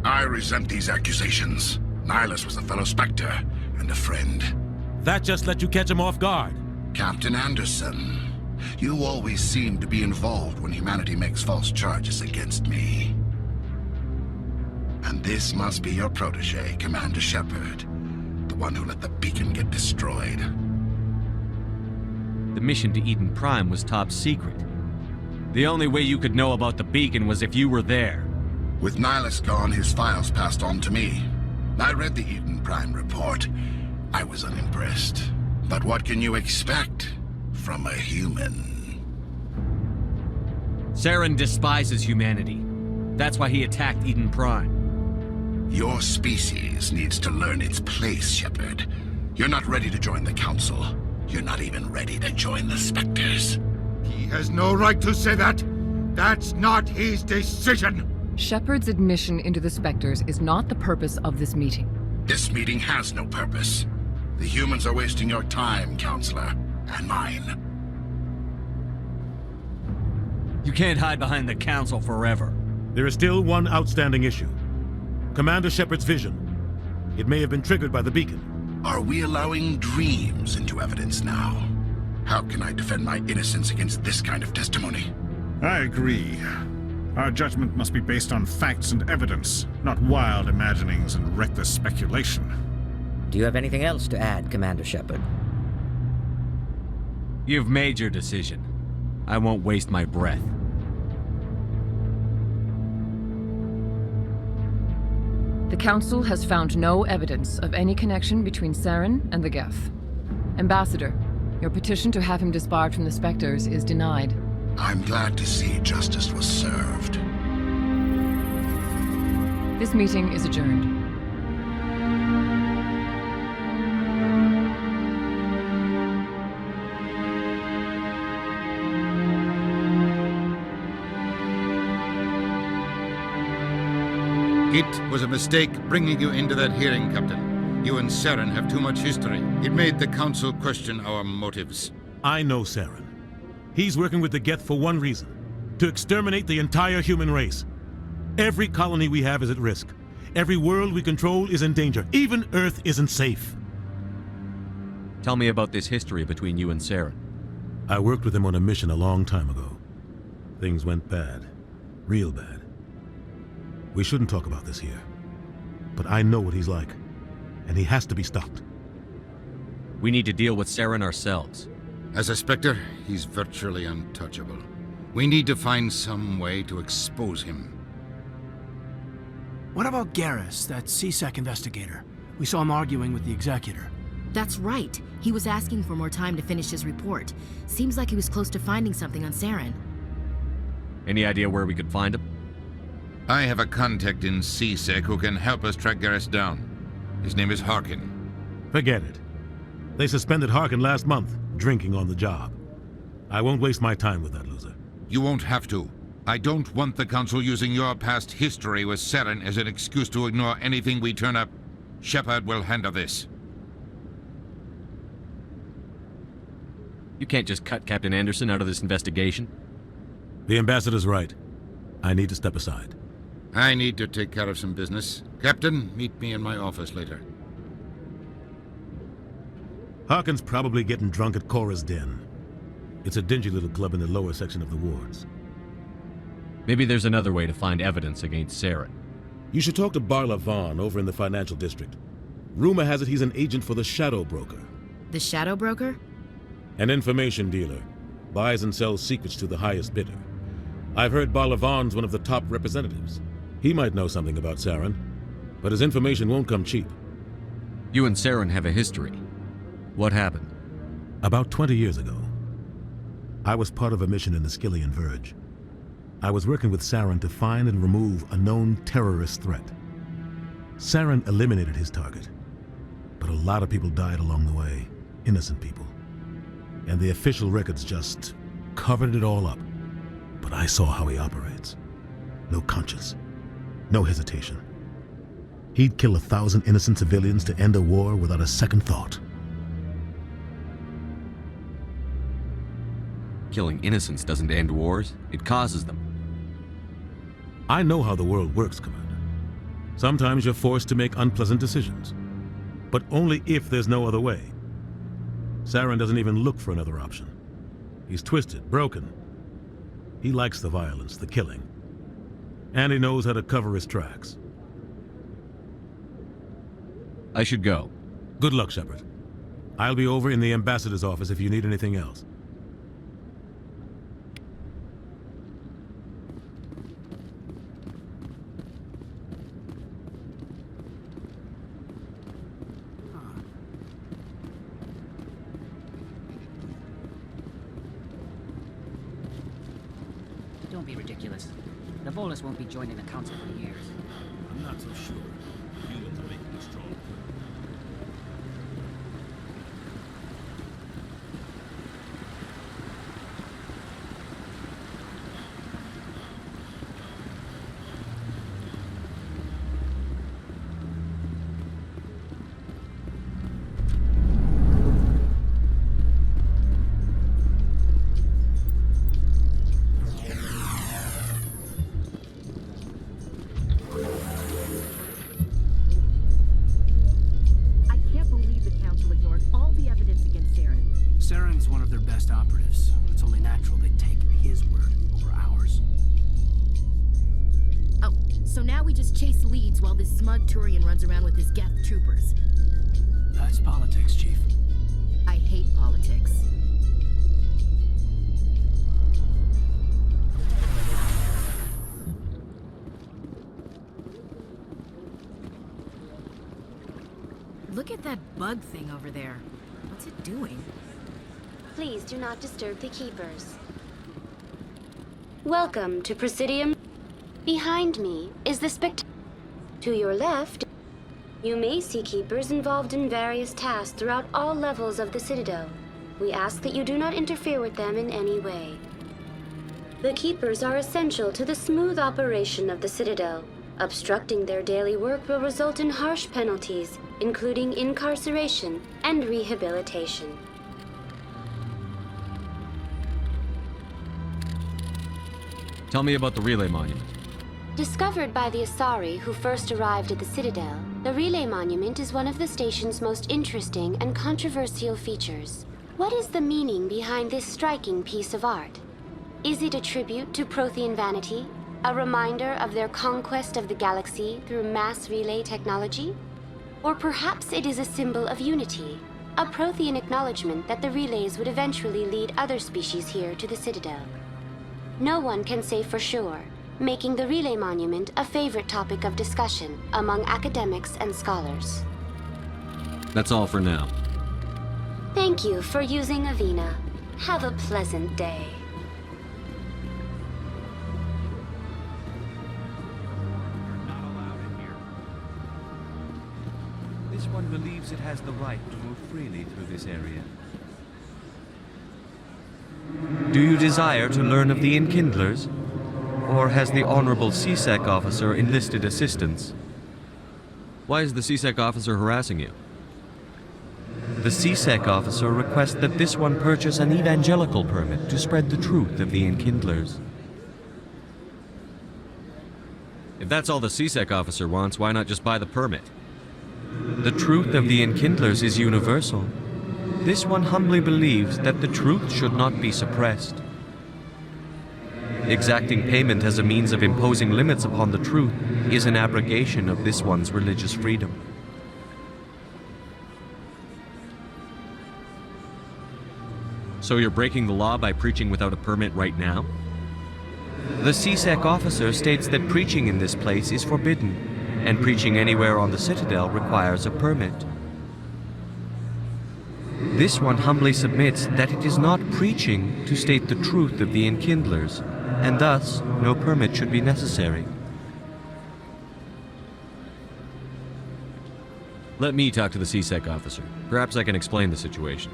I resent these accusations. Nihilus was a fellow Spectre and a friend. That just let you catch him off guard. Captain Anderson, you always seem to be involved when humanity makes false charges against me. And this must be your protege, Commander Shepard, the one who let the beacon get destroyed. The mission to Eden Prime was top secret. The only way you could know about the beacon was if you were there. With Nihilus gone, his files passed on to me. I read the Eden Prime report. I was unimpressed. But what can you expect from a human? Saren despises humanity. That's why he attacked Eden Prime. Your species needs to learn its place, Shepard. You're not ready to join the Council. You're not even ready to join the Spectres. He has no right to say that. That's not his decision. Shepard's admission into the Spectres is not the purpose of this meeting. This meeting has no purpose. The humans are wasting your time, Counselor, and mine. You can't hide behind the Council forever. There is still one outstanding issue. Commander Shepard's vision. It may have been triggered by the beacon. Are we allowing dreams into evidence now? How can I defend my innocence against this kind of testimony? I agree. Our judgment must be based on facts and evidence, not wild imaginings and reckless speculation. Do you have anything else to add, Commander Shepard? You've made your decision. I won't waste my breath. The Council has found no evidence of any connection between Saren and the Geth. Ambassador, your petition to have him disbarred from the Spectres is denied. I'm glad to see justice was served. This meeting is adjourned. It was a mistake bringing you into that hearing, Captain. You and Saren have too much history. It made the Council question our motives. I know Saren. He's working with the Geth for one reason: to exterminate the entire human race. Every colony we have is at risk. Every world we control is in danger. Even Earth isn't safe. Tell me about this history between you and Saren. I worked with him on a mission a long time ago. Things went bad. Real bad. We shouldn't talk about this here. But I know what he's like, and he has to be stopped. We need to deal with Saren ourselves. As a Spectre, he's virtually untouchable. We need to find some way to expose him. What about Garrus, that CSEC investigator? We saw him arguing with the Executor. That's right. He was asking for more time to finish his report. Seems like he was close to finding something on Saren. Any idea where we could find him? I have a contact in CSEC who can help us track Garrus down. His name is Harkin. Forget it. They suspended Harkin last month, drinking on the job. I won't waste my time with that loser. You won't have to. I don't want the Council using your past history with Saren as an excuse to ignore anything we turn up. Shepard will handle this. You can't just cut Captain Anderson out of this investigation. The ambassador's right. I need to step aside. I need to take care of some business. Captain, meet me in my office later. Harkin's probably getting drunk at Cora's Den. It's a dingy little club in the lower section of the wards. Maybe there's another way to find evidence against Saren. You should talk to Barla Vaughn over in the financial district. Rumor has it he's an agent for the Shadow Broker. The Shadow Broker? An information dealer. Buys and sells secrets to the highest bidder. I've heard Barla Vaughn's one of the top representatives. He might know something about Saren, but his information won't come cheap. You and Saren have a history. What happened? About 20 years ago, I was part of a mission in the Skillian Verge. I was working with Saren to find and remove a known terrorist threat. Saren eliminated his target, but a lot of people died along the way, innocent people. And the official records just covered it all up. But I saw how he operates. No conscience, no hesitation. He'd kill 1,000 innocent civilians to end a war without a second thought. Killing innocents doesn't end wars, it causes them. I know how the world works, Commander. Sometimes you're forced to make unpleasant decisions, but only if there's no other way. Saren doesn't even look for another option. He's twisted, broken. He likes the violence, the killing. And he knows how to cover his tracks. I should go. Good luck, Shepard. I'll be over in the ambassador's office if you need anything else. completely ridiculous. The Volus won't be joining the Council for years. I'm not so sure. Humans are making it strong. Saren's one of their best operatives. It's only natural they take his word over ours. Oh, so now we just chase leads while this smug Turian runs around with his Geth troopers. That's politics, Chief. I hate politics. Look at that bug thing over there. What's it doing? Please do not disturb the Keepers. Welcome to Presidium. Behind me is the spect... To your left, you may see Keepers involved in various tasks throughout all levels of the Citadel. We ask that you do not interfere with them in any way. The Keepers are essential to the smooth operation of the Citadel. Obstructing their daily work will result in harsh penalties, including incarceration and rehabilitation. Tell me about the relay monument. Discovered by the Asari who first arrived at the Citadel, the Relay Monument is one of the station's most interesting and controversial features. What is the meaning behind this striking piece of art? Is it a tribute to Prothean vanity? A reminder of their conquest of the galaxy through mass relay technology? Or perhaps it is a symbol of unity, a Prothean acknowledgement that the relays would eventually lead other species here to the Citadel. No one can say for sure, making the Relay Monument a favorite topic of discussion among academics and scholars. That's all for now. Thank you for using Avina. Have a pleasant day. This one believes it has the right to move freely through this area. Do you desire to learn of the Enkindlers? Or has the Honorable CSEC officer enlisted assistance? Why is the CSEC officer harassing you? The CSEC officer requests that this one purchase an evangelical permit to spread the truth of the Enkindlers. If that's all the CSEC officer wants, why not just buy the permit? The truth of the Enkindlers is universal. This one humbly believes that the truth should not be suppressed. Exacting payment as a means of imposing limits upon the truth is an abrogation of this one's religious freedom. So you're breaking the law by preaching without a permit right now? The CSEC officer states that preaching in this place is forbidden, and preaching anywhere on the Citadel requires a permit. This one humbly submits that it is not preaching to state the truth of the Enkindlers, and thus no permit should be necessary. Let me talk to the CSEC officer. Perhaps I can explain the situation.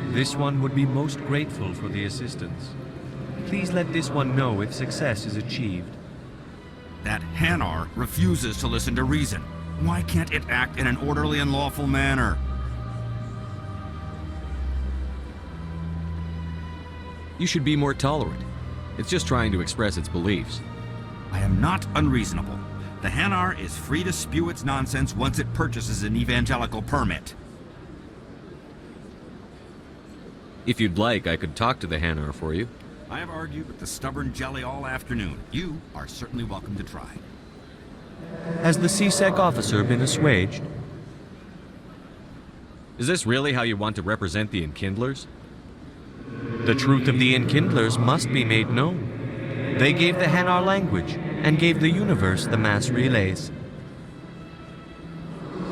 This one would be most grateful for the assistance. Please let this one know if success is achieved. That Hanar refuses to listen to reason. Why can't it act in an orderly and lawful manner? You should be more tolerant. It's just trying to express its beliefs. I am not unreasonable. The Hanar is free to spew its nonsense once it purchases an evangelical permit. If you'd like, I could talk to the Hanar for you. I have argued with the stubborn jelly all afternoon. You are certainly welcome to try. Has the CSEC officer been assuaged? Is this really how you want to represent the Enkindlers? The truth of the Enkindlers must be made known. They gave the Hanar language, and gave the universe the mass relays.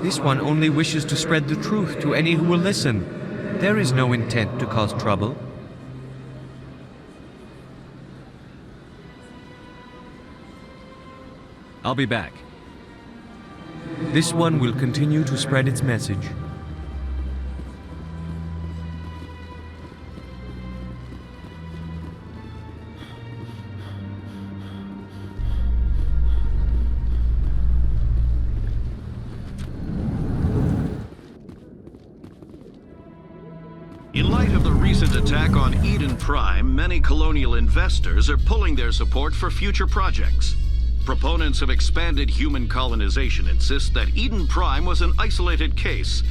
This one only wishes to spread the truth to any who will listen. There is no intent to cause trouble. I'll be back. This one will continue to spread its message. In light of the recent attack on Eden Prime, many colonial investors are pulling their support for future projects. Proponents of expanded human colonization insist that Eden Prime was an isolated case.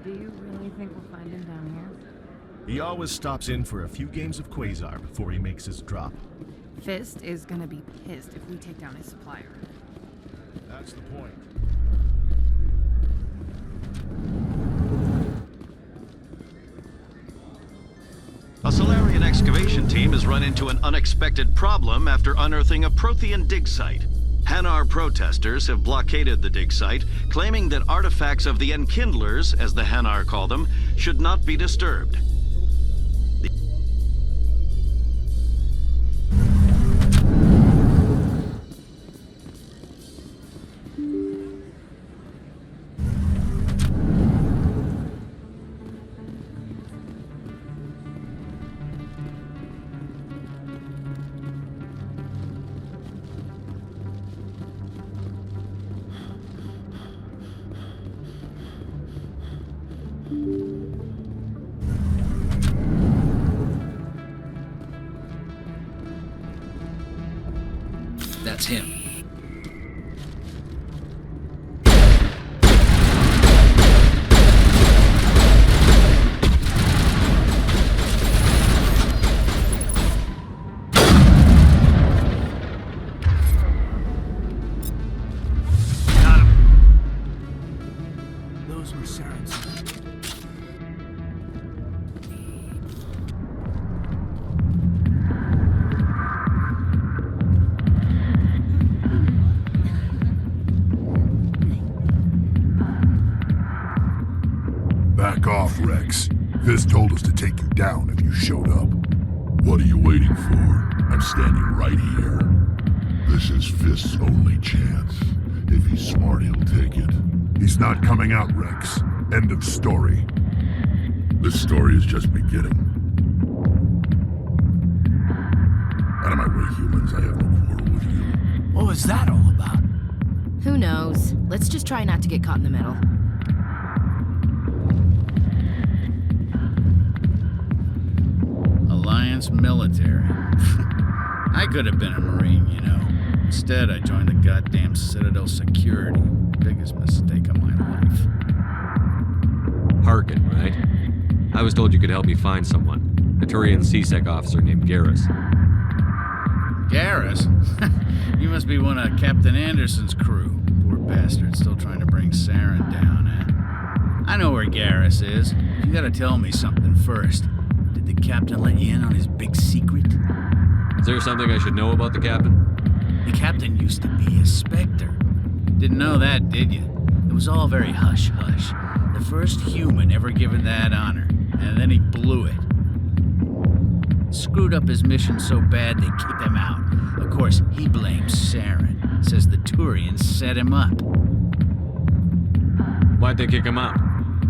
Do you really think we'll find him down here? He always stops in for a few games of Quasar before he makes his drop. Fist is gonna be pissed if we take down his supplier. That's the point. A Solarian excavation team has run into an unexpected problem after unearthing a Prothean dig site. Hanar protesters have blockaded the dig site, claiming that artifacts of the Enkindlers, as the Hanar call them, should not be disturbed. That's him. Got him. Those were Saren's. Back off, Rex. Fist told us to take you down if you showed up. What are you waiting for? I'm standing right here. This is Fist's only chance. If he's smart, he'll take it. He's not coming out, Rex. End of story. This story is just beginning. Out of my way, humans. I have no quarrel with you. What was that all about? Who knows? Let's just try not to get caught in the middle. Alliance military. I could have been a Marine, you know. Instead, I joined the goddamn Citadel security. Biggest mistake of my life. Harkin, right? I was told you could help me find someone. A Turian CSEC officer named Garrus. Garrus? You must be one of Captain Anderson's crew. Poor bastard, still trying to bring Saren down, huh? I know where Garrus is. You gotta tell me something first. Did the captain let you in on his big secret? Is there something I should know about the captain? The captain used to be a Spectre. Didn't know that, did you? It was all very hush-hush. The first human ever given that honor, and then he blew it. Screwed up his mission so bad they kicked him out. Of course, he blames Saren. Says the Turians set him up. Why'd they kick him out?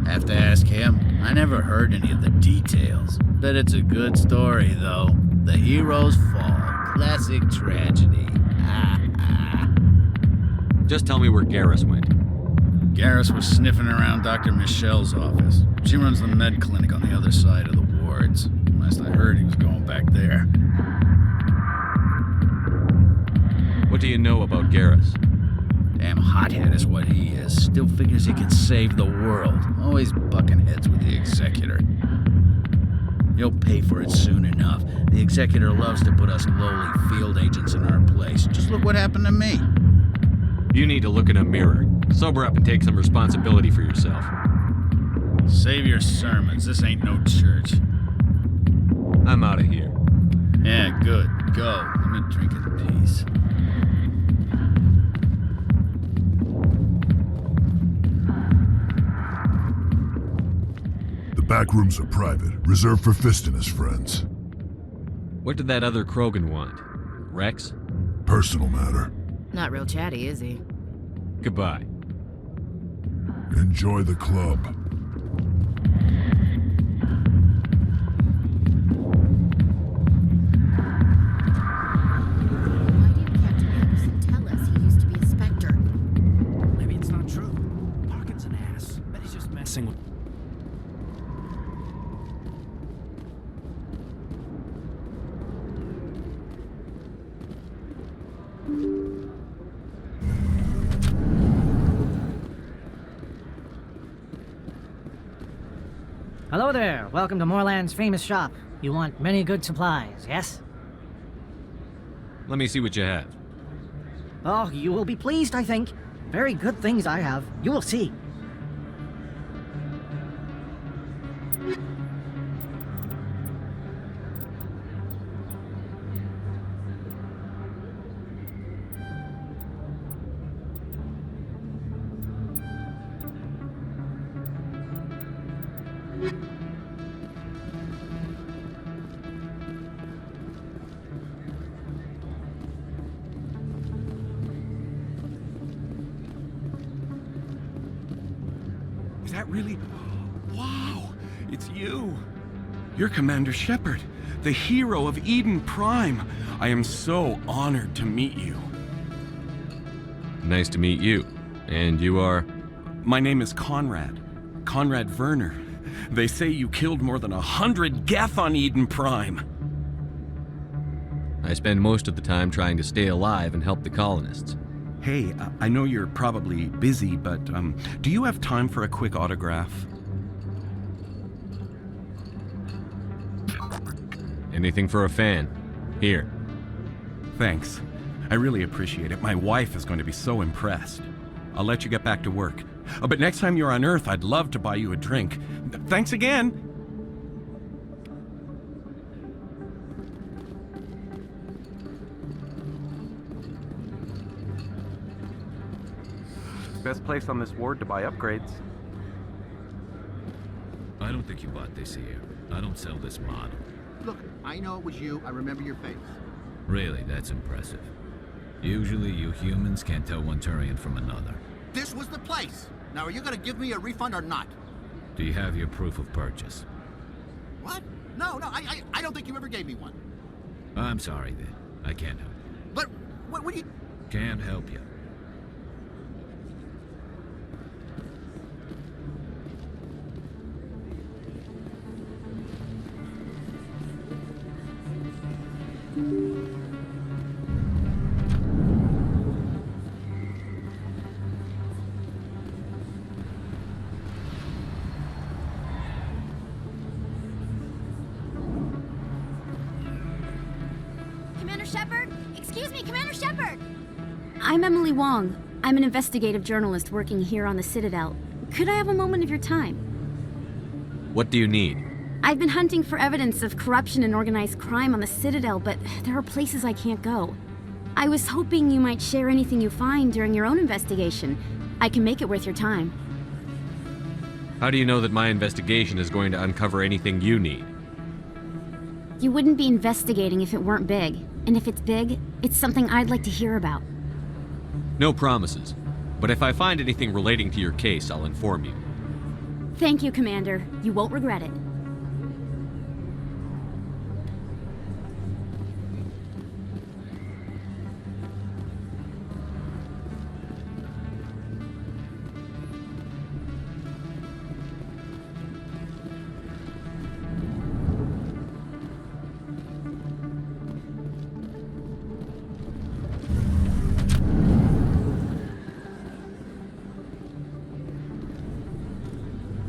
Have to ask him. I never heard any of the details. Bet it's a good story, though. The heroes fall. Classic tragedy. Just tell me where Garrus went. Garrus was sniffing around Dr. Michelle's office. She runs the med clinic on the other side of the wards. Last I heard, he was going back there. What do you know about Garrus? Damn hothead is what he is. Still figures he can save the world. Always bucking heads with the Executor. He'll pay for it soon enough. The Executor loves to put us lowly field agents in our place. Just look what happened to me. You need to look in a mirror. Sober up and take some responsibility for yourself. Save your sermons. This ain't no church. I'm out of here. Yeah, good. Go. Let me drink in peace. back rooms are private, reserved for Fist and his friends. What did that other Krogan want? Rex? Personal matter. Not real chatty, is he? Goodbye. Enjoy the club. Maybe it's not true. Parkin's an ass. Bet he's just messing with... Hello there. Welcome to Moorland's famous shop. You want many good supplies, yes? Let me see what you have. Oh, you will be pleased, I think. Very good things I have. You will see. Is that really... Wow! It's you! You're Commander Shepard, the hero of Eden Prime. I am so honored to meet you. Nice to meet you. And you are? My name is Conrad. Conrad Werner. They say you killed more than 100 Geth on Eden Prime. I spend most of the time trying to stay alive and help the colonists. Hey, I know you're probably busy, but do you have time for a quick autograph? Anything for a fan. Here. Thanks. I really appreciate it. My wife is going to be so impressed. I'll let you get back to work. But next time you're on Earth, I'd love to buy you a drink. Thanks again! Best place on this ward to buy upgrades. I don't think you bought this here. I don't sell this mod. Look, I know it was you. I remember your face. Really, that's impressive. Usually you humans can't tell one Turian from another. This was the place. Now, are you going to give me a refund or not? Do you have your proof of purchase? What? No, I don't think you ever gave me one. I'm sorry then. I can't help you. But, what do you... Can't help you. Commander Shepard? Excuse me, Commander Shepard! I'm Emily Wong. I'm an investigative journalist working here on the Citadel. Could I have a moment of your time? What do you need? I've been hunting for evidence of corruption and organized crime on the Citadel, but there are places I can't go. I was hoping you might share anything you find during your own investigation. I can make it worth your time. How do you know that my investigation is going to uncover anything you need? You wouldn't be investigating if it weren't big. And if it's big, it's something I'd like to hear about. No promises. But if I find anything relating to your case, I'll inform you. Thank you, Commander. You won't regret it.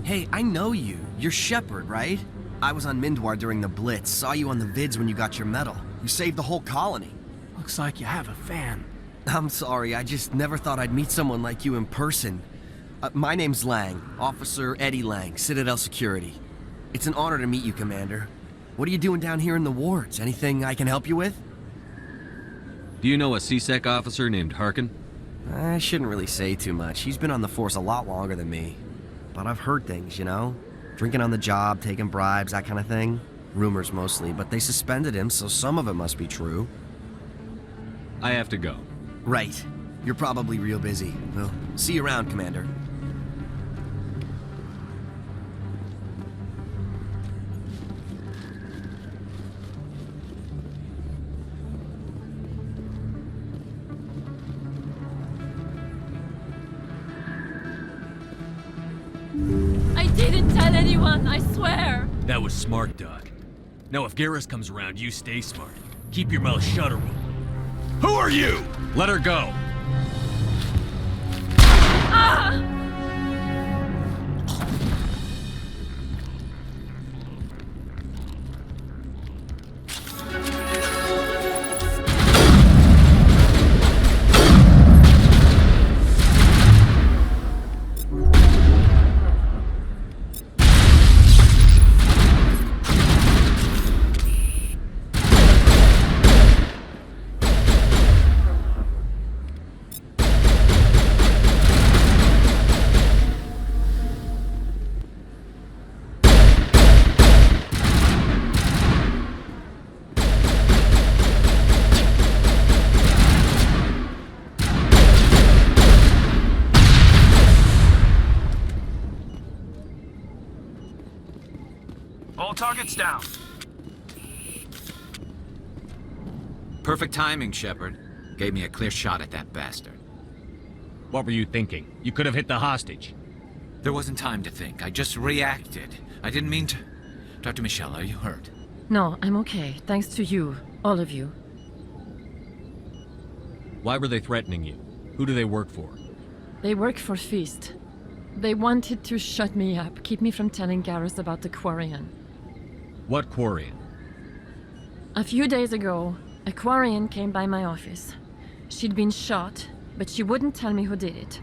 Hey, I know you. You're Shepard, right? I was on Mindwar during the Blitz. Saw you on the vids when you got your medal. You saved the whole colony. Looks like you have a fan. I'm sorry, I just never thought I'd meet someone like you in person. My name's Lang, Officer Eddie Lang, Citadel Security. It's an honor to meet you, Commander. What are you doing down here in the wards? Anything I can help you with? Do you know a CSEC officer named Harkin? I shouldn't really say too much. He's been on the force a lot longer than me. But I've heard things, you know? Drinking on the job, taking bribes, that kind of thing. Rumors mostly, but they suspended him, so some of it must be true. I have to go. Right. You're probably real busy. Well, see you around, Commander. I didn't tell anyone, I swear! That was smart, Doc. Now if Garrus comes around, you stay smart. Keep your mouth shut or we'll... Who are you? Let her go. Ah! All targets down. Perfect timing, Shepard. Gave me a clear shot at that bastard. What were you thinking? You could have hit the hostage. There wasn't time to think. I just reacted. I didn't mean to... Dr. Michelle, are you hurt? No, I'm okay. Thanks to you. All of you. Why were they threatening you? Who do they work for? They work for Feast. They wanted to shut me up, keep me from telling Garrus about the Quarian. What Quarian? A few days ago, a Quarian came by my office. She'd been shot, but she wouldn't tell me who did it.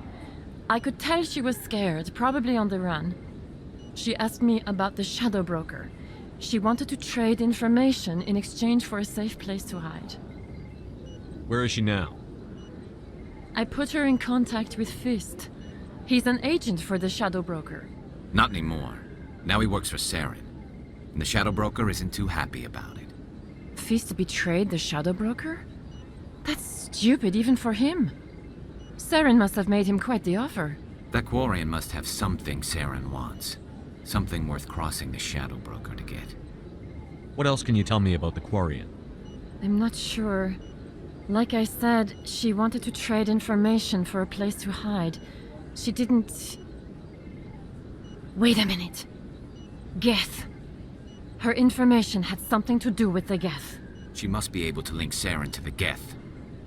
I could tell she was scared, probably on the run. She asked me about the Shadow Broker. She wanted to trade information in exchange for a safe place to hide. Where is she now? I put her in contact with Fist. He's an agent for the Shadow Broker. Not anymore. Now he works for Saren. And the Shadow Broker isn't too happy about it. Fist betrayed the Shadow Broker? That's stupid even for him. Saren must have made him quite the offer. That Quarian must have something Saren wants. Something worth crossing the Shadow Broker to get. What else can you tell me about the Quarian? I'm not sure. Like I said, she wanted to trade information for a place to hide. She didn't... Wait a minute. Geth. Her information had something to do with the Geth. She must be able to link Saren to the Geth.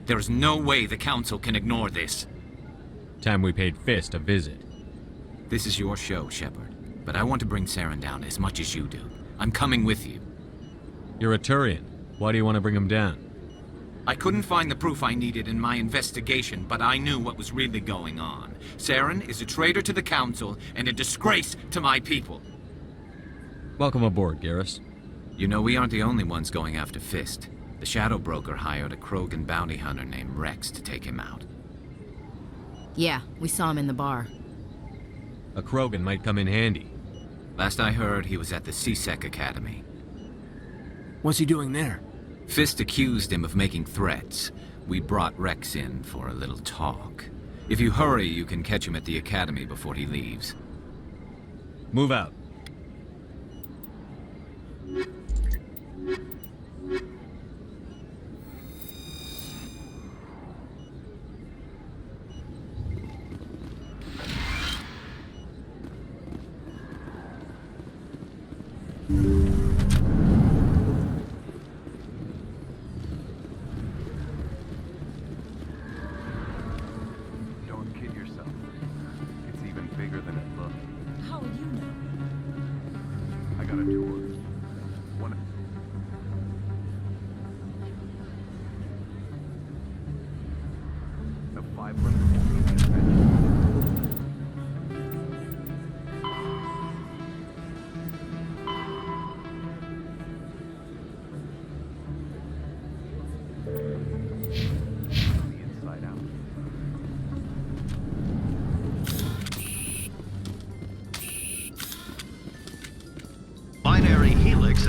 There is no way the Council can ignore this. Time we paid Fist a visit. This is your show, Shepard. But I want to bring Saren down as much as you do. I'm coming with you. You're a Turian. Why do you want to bring him down? I couldn't find the proof I needed in my investigation, but I knew what was really going on. Saren is a traitor to the Council and a disgrace to my people. Welcome aboard, Garrus. You know, we aren't the only ones going after Fist. The Shadow Broker hired a Krogan bounty hunter named Rex to take him out. Yeah, we saw him in the bar. A Krogan might come in handy. Last I heard, he was at the C-Sec Academy. What's he doing there? Fist accused him of making threats. We brought Rex in for a little talk. If you hurry, you can catch him at the Academy before he leaves. Move out. Don't kid yourself. It's even bigger than it looked. How would you know?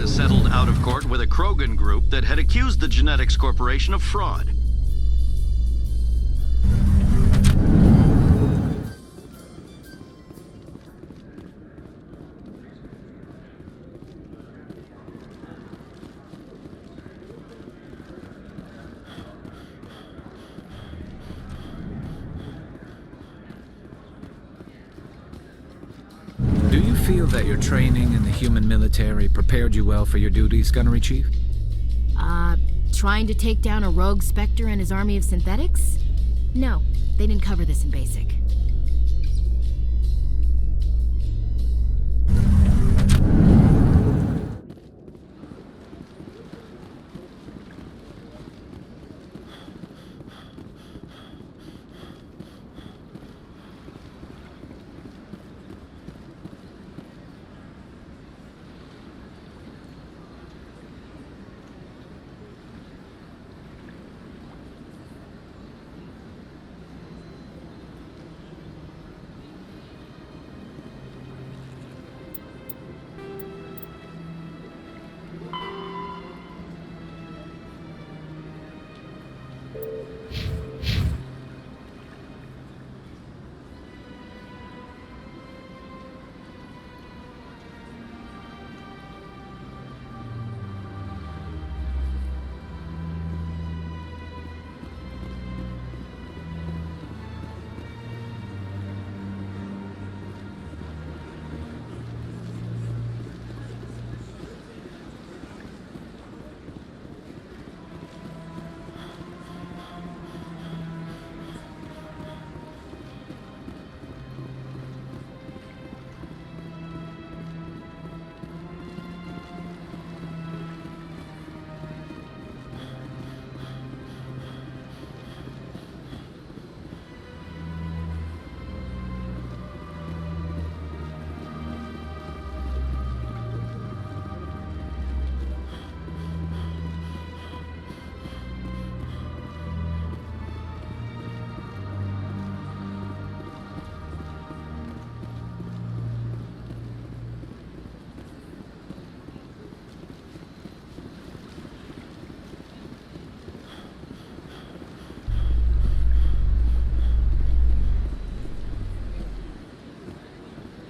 has settled out of court with a Krogan group that had accused the Genetics Corporation of fraud. Do you feel that your training in the human military prepared you well for your duties, Gunnery Chief? Trying to take down a rogue Spectre and his army of synthetics? No, they didn't cover this in basic.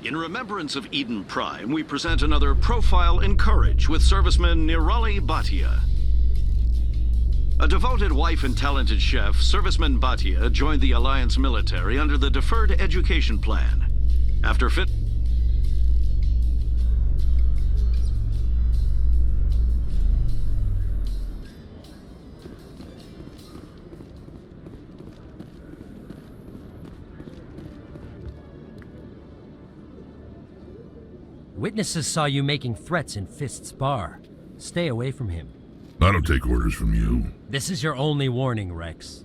In remembrance of Eden Prime, we present another Profile in Courage with serviceman Nirali Bhatia. A devoted wife and talented chef, Serviceman Bhatia joined the Alliance military under the Deferred Education Plan. After Witnesses saw you making threats in Fist's bar. Stay away from him. I don't take orders from you. This is your only warning, Rex.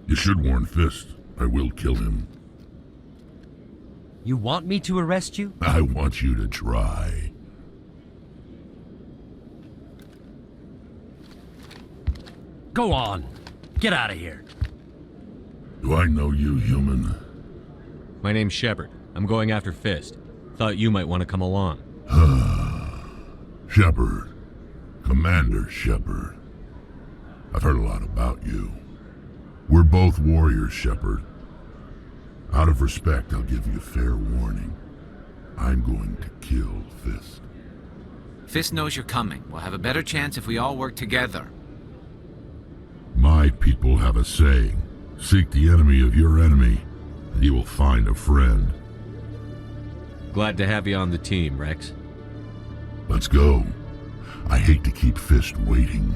You should warn Fist. I will kill him. You want me to arrest you? I want you to try. Go on. Get out of here. Do I know you, human? My name's Shepard. I'm going after Fist. Thought you might want to come along. Shepard. Commander Shepard. I've heard a lot about you. We're both warriors, Shepard. Out of respect, I'll give you fair warning. I'm going to kill Fist. Fist knows you're coming. We'll have a better chance if we all work together. My people have a saying. Seek the enemy of your enemy, and you will find a friend. Glad to have you on the team, Rex. Let's go. I hate to keep Fist waiting.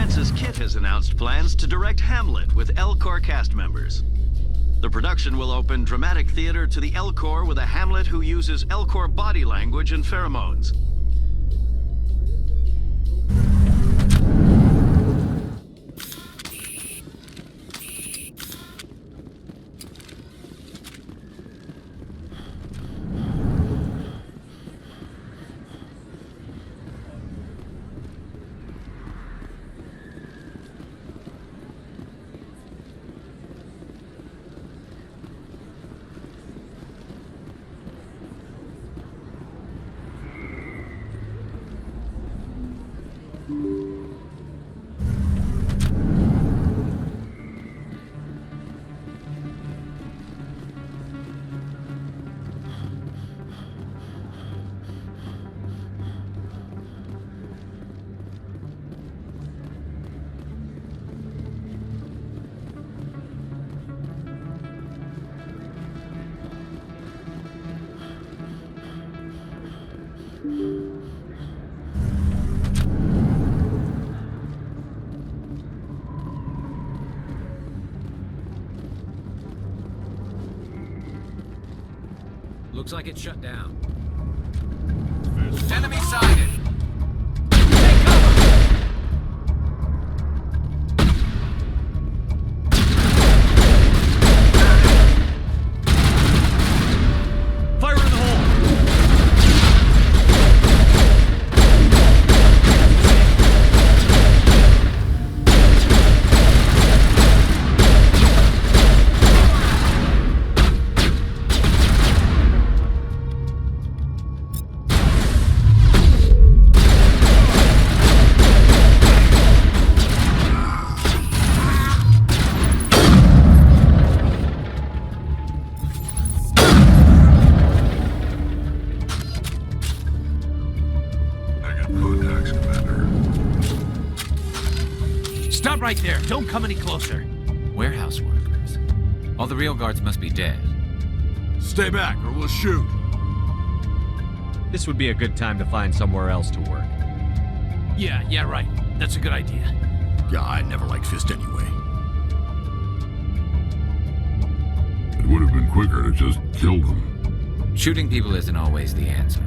Francis Kitt has announced plans to direct Hamlet with Elcor cast members. The production will open dramatic theater to the Elcor with a Hamlet who uses Elcor body language and pheromones. Looks like it's shut down. Enemy sighted. Fire in the hole! Stop right there! Don't come any closer! Warehouse workers. All the real guards must be dead. Stay back, or we'll shoot. This would be a good time to find somewhere else to work. Yeah, right. That's a good idea. Yeah, I never liked Fist anyway. It would have been quicker to just kill them. Shooting people isn't always the answer.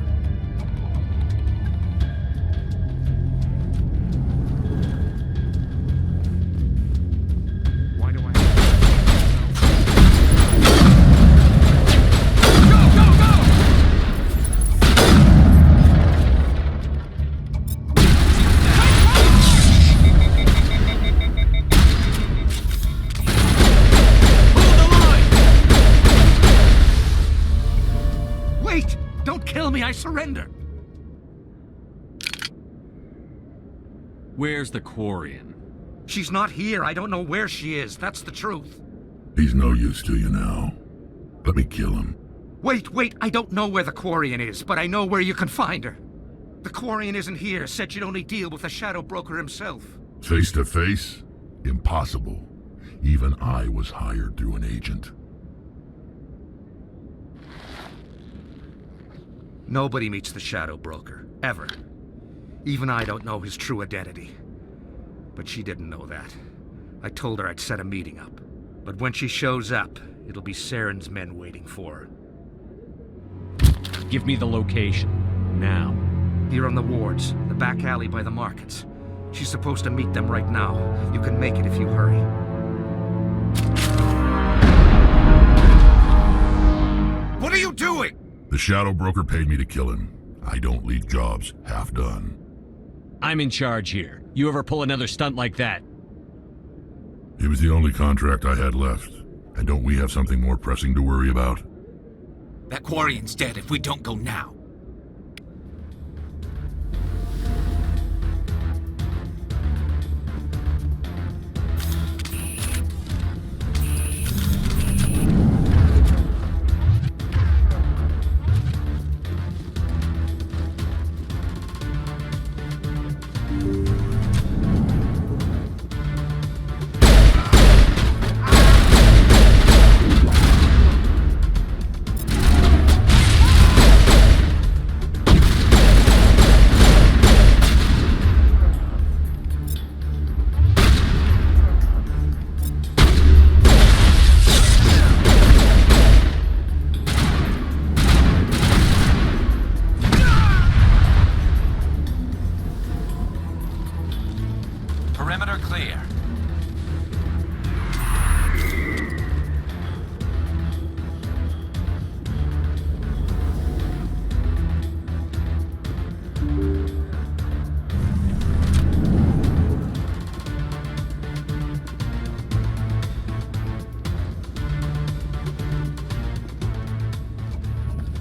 I surrender. Where's the Quarian? She's not here. I don't know where she is. That's the truth. He's no use to you now. Let me kill him. Wait. I don't know where the Quarian is, but I know where you can find her. The Quarian isn't here. Said she'd only deal with the Shadow Broker himself. Face to face? Impossible. Even I was hired through an agent. Nobody meets the Shadow Broker, ever. Even I don't know his true identity. But she didn't know that. I told her I'd set a meeting up. But when she shows up, it'll be Saren's men waiting for her. Give me the location, now. Here on the wards, the back alley by the markets. She's supposed to meet them right now. You can make it if you hurry. What are you doing? The Shadow Broker paid me to kill him. I don't leave jobs half done. I'm in charge here. You ever pull another stunt like that? It was the only contract I had left. And don't we have something more pressing to worry about? That Quarian's dead if we don't go now. Perimeter clear.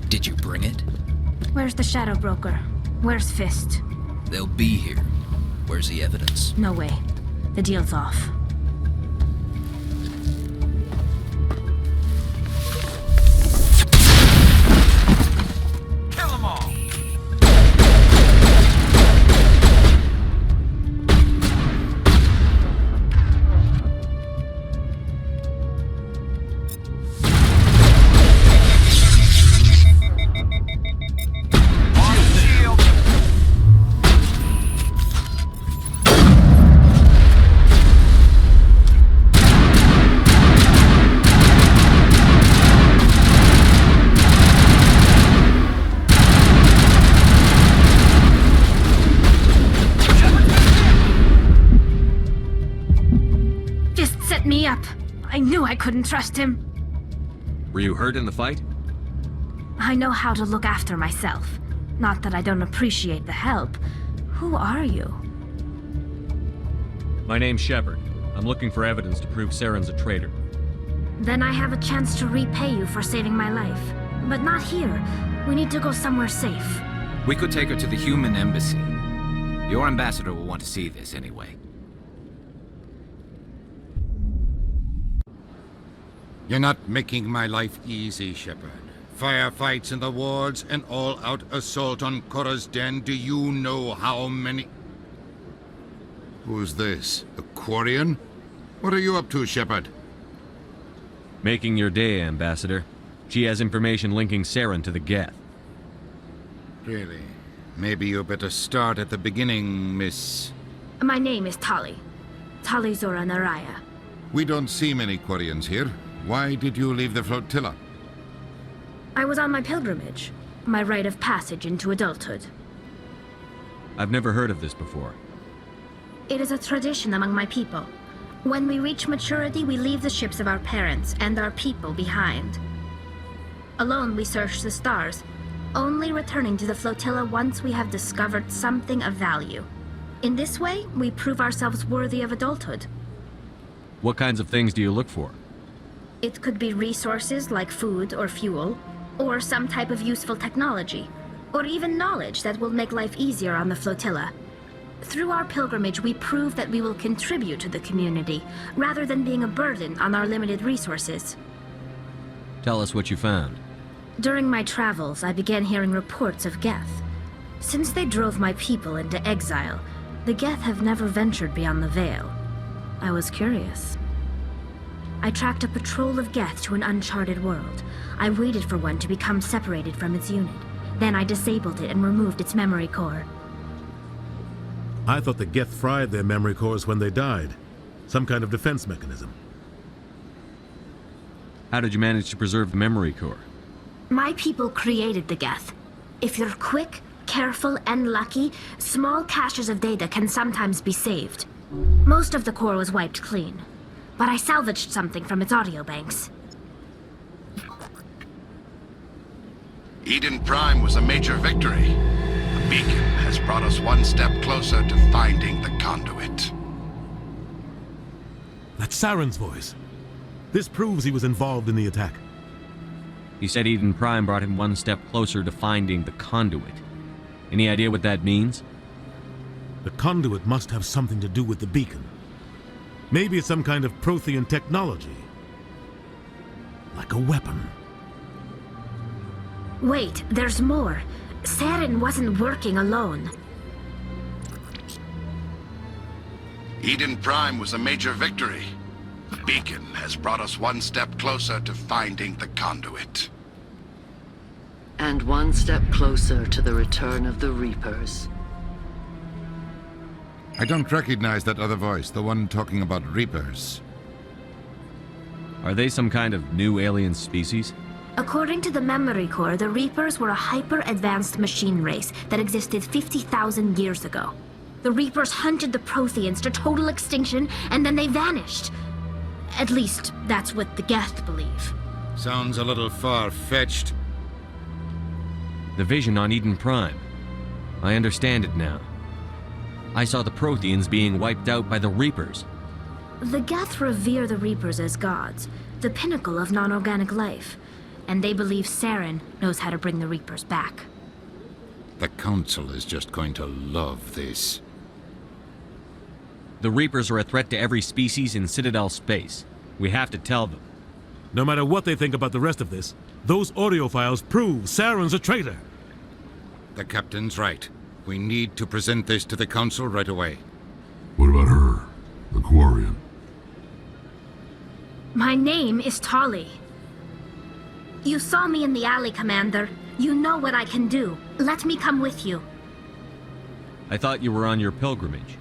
Did you bring it? Where's the Shadow Broker? Where's Fist? They'll be here. Where's the evidence? No way. The deal's off. Kill them all! Me up. I knew I couldn't trust him. Were you hurt in the fight? I know how to look after myself. Not that I don't appreciate the help. Who are you? My name's Shepard. I'm looking for evidence to prove Saren's a traitor. Then I have a chance to repay you for saving my life. But not here. We need to go somewhere safe. We could take her to the human embassy. Your ambassador will want to see this anyway. You're not making my life easy, Shepard. Firefights in the wards, an all-out assault on Korra's den. Do you know how many... Who's this? A Quarian? What are you up to, Shepard? Making your day, Ambassador. She has information linking Saren to the Geth. Really? Maybe you better start at the beginning, Miss... My name is Tali. Tali Zora Naraya. We don't see many Quarians here. Why did you leave the flotilla? I was on my pilgrimage. My rite of passage into adulthood. I've never heard of this before. It is a tradition among my people. When we reach maturity, we leave the ships of our parents and our people behind. Alone, we search the stars, only returning to the flotilla once we have discovered something of value. In this way, we prove ourselves worthy of adulthood. What kinds of things do you look for? It could be resources like food or fuel, or some type of useful technology, or even knowledge that will make life easier on the flotilla. Through our pilgrimage, we prove that we will contribute to the community, rather than being a burden on our limited resources. Tell us what you found. During my travels, I began hearing reports of Geth. Since they drove my people into exile, the Geth have never ventured beyond the Veil. I was curious. I tracked a patrol of Geth to an uncharted world. I waited for one to become separated from its unit. Then I disabled it and removed its memory core. I thought the Geth fried their memory cores when they died. Some kind of defense mechanism. How did you manage to preserve the memory core? My people created the Geth. If you're quick, careful, and lucky, small caches of data can sometimes be saved. Most of the core was wiped clean, but I salvaged something from its audio banks. Eden Prime was a major victory. The beacon has brought us one step closer to finding the conduit. That's Saren's voice. This proves he was involved in the attack. He said Eden Prime brought him one step closer to finding the conduit. Any idea what that means? The conduit must have something to do with the beacon. Maybe it's some kind of Prothean technology. Like a weapon. Wait, there's more. Saren wasn't working alone. Eden Prime was a major victory. The beacon has brought us one step closer to finding the conduit. And one step closer to the return of the Reapers. I don't recognize that other voice, the one talking about Reapers. Are they some kind of new alien species? According to the memory core, the Reapers were a hyper-advanced machine race that existed 50,000 years ago. The Reapers hunted the Protheans to total extinction, and then they vanished. At least, that's what the Geth believe. Sounds a little far-fetched. The vision on Eden Prime. I understand it now. I saw the Protheans being wiped out by the Reapers. The Geth revere the Reapers as gods, the pinnacle of non-organic life, and they believe Saren knows how to bring the Reapers back. The Council is just going to love this. The Reapers are a threat to every species in Citadel space. We have to tell them. No matter what they think about the rest of this, those audio files prove Saren's a traitor. The Captain's right. We need to present this to the Council right away. What about her? The Quarian? My name is Tali. You saw me in the alley, Commander. You know what I can do. Let me come with you. I thought you were on your pilgrimage.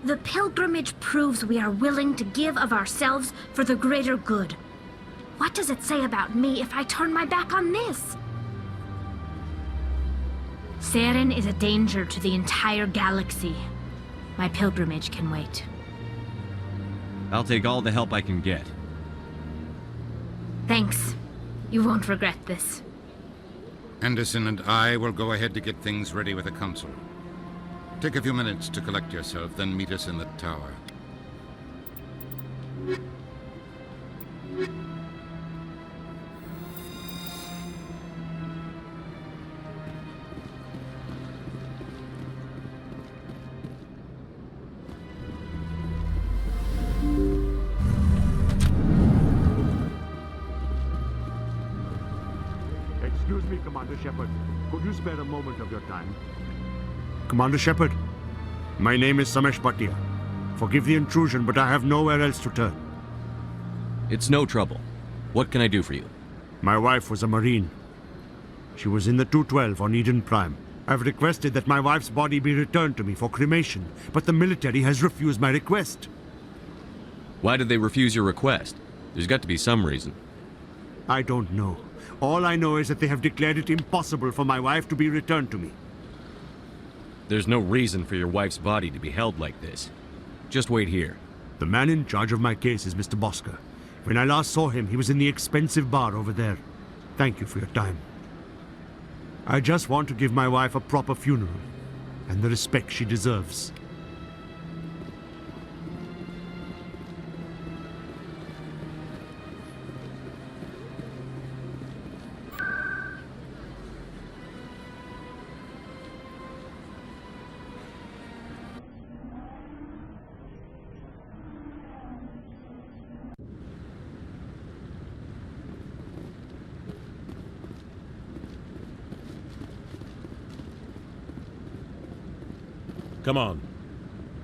The pilgrimage proves we are willing to give of ourselves for the greater good. What does it say about me if I turn my back on this? Saren is a danger to the entire galaxy. My pilgrimage can wait. I'll take all the help I can get. Thanks. You won't regret this. Anderson and I will go ahead to get things ready with the Council. Take a few minutes to collect yourself, then meet us in the tower. Excuse me, Commander Shepard. Could you spare a moment of your time? Commander Shepard, my name is Samesh Bhatia. Forgive the intrusion, but I have nowhere else to turn. It's no trouble. What can I do for you? My wife was a Marine. She was in the 212 on Eden Prime. I've requested that my wife's body be returned to me for cremation, but the military has refused my request. Why did they refuse your request? There's got to be some reason. I don't know. All I know is that they have declared it impossible for my wife to be returned to me. There's no reason for your wife's body to be held like this. Just wait here. The man in charge of my case is Mr. Bosker. When I last saw him, he was in the expensive bar over there. Thank you for your time. I just want to give my wife a proper funeral, and the respect she deserves. Come on.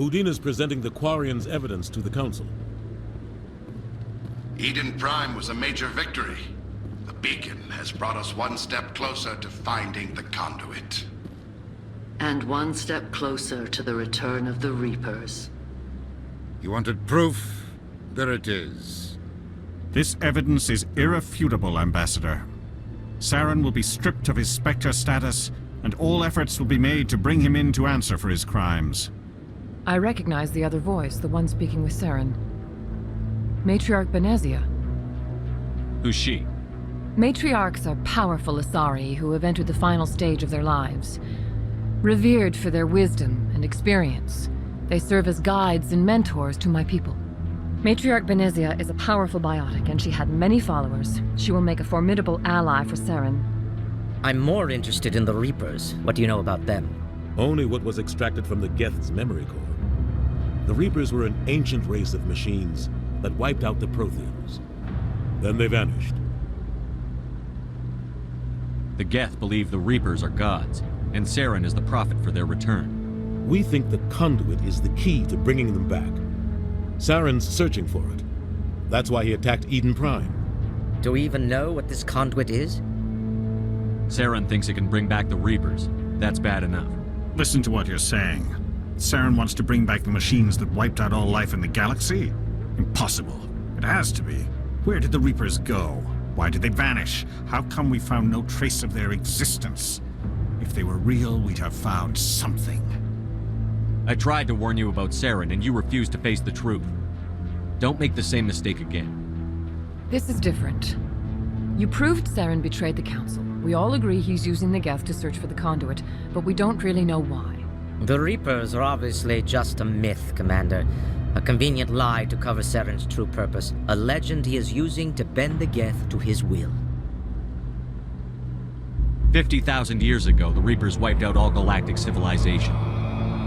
Udine is presenting the Quarians' evidence to the Council. Eden Prime was a major victory. The beacon has brought us one step closer to finding the conduit. And one step closer to the return of the Reapers. You wanted proof? There it is. This evidence is irrefutable, Ambassador. Saren will be stripped of his Spectre status, and all efforts will be made to bring him in to answer for his crimes. I recognize the other voice, the one speaking with Saren. Matriarch Benezia. Who's she? Matriarchs are powerful Asari who have entered the final stage of their lives. Revered for their wisdom and experience, they serve as guides and mentors to my people. Matriarch Benezia is a powerful biotic, and she had many followers. She will make a formidable ally for Saren. I'm more interested in the Reapers. What do you know about them? Only what was extracted from the Geth's memory core. The Reapers were an ancient race of machines that wiped out the Protheans. Then they vanished. The Geth believe the Reapers are gods, and Saren is the prophet for their return. We think the conduit is the key to bringing them back. Saren's searching for it. That's why he attacked Eden Prime. Do we even know what this conduit is? Saren thinks it can bring back the Reapers. That's bad enough. Listen to what you're saying. Saren wants to bring back the machines that wiped out all life in the galaxy? Impossible. It has to be. Where did the Reapers go? Why did they vanish? How come we found no trace of their existence? If they were real, we'd have found something. I tried to warn you about Saren, and you refused to face the truth. Don't make the same mistake again. This is different. You proved Saren betrayed the Council. We all agree he's using the Geth to search for the conduit, but we don't really know why. The Reapers are obviously just a myth, Commander. A convenient lie to cover Saren's true purpose. A legend he is using to bend the Geth to his will. 50,000 years ago, the Reapers wiped out all galactic civilization.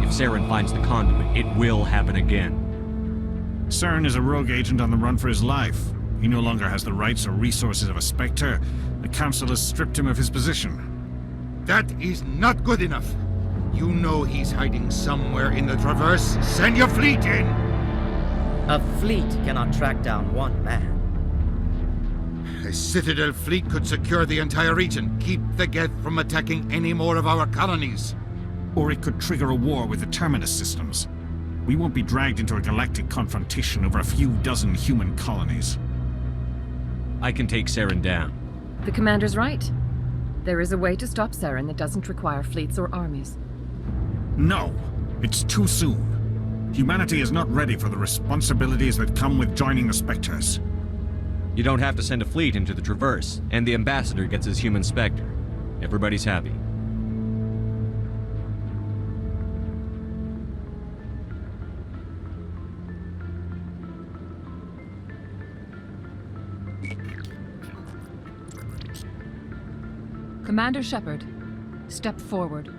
If Saren finds the conduit, it will happen again. Saren is a rogue agent on the run for his life. He no longer has the rights or resources of a Spectre. The Council has stripped him of his position. That is not good enough. You know he's hiding somewhere in the Traverse. Send your fleet in! A fleet cannot track down one man. A Citadel fleet could secure the entire region, keep the Geth from attacking any more of our colonies. Or it could trigger a war with the Terminus systems. We won't be dragged into a galactic confrontation over a few dozen human colonies. I can take Saren down. The Commander's right. There is a way to stop Saren that doesn't require fleets or armies. No, it's too soon. Humanity is not ready for the responsibilities that come with joining the Spectres. You don't have to send a fleet into the Traverse, and the Ambassador gets his human Spectre. Everybody's happy. Commander Shepard, step forward.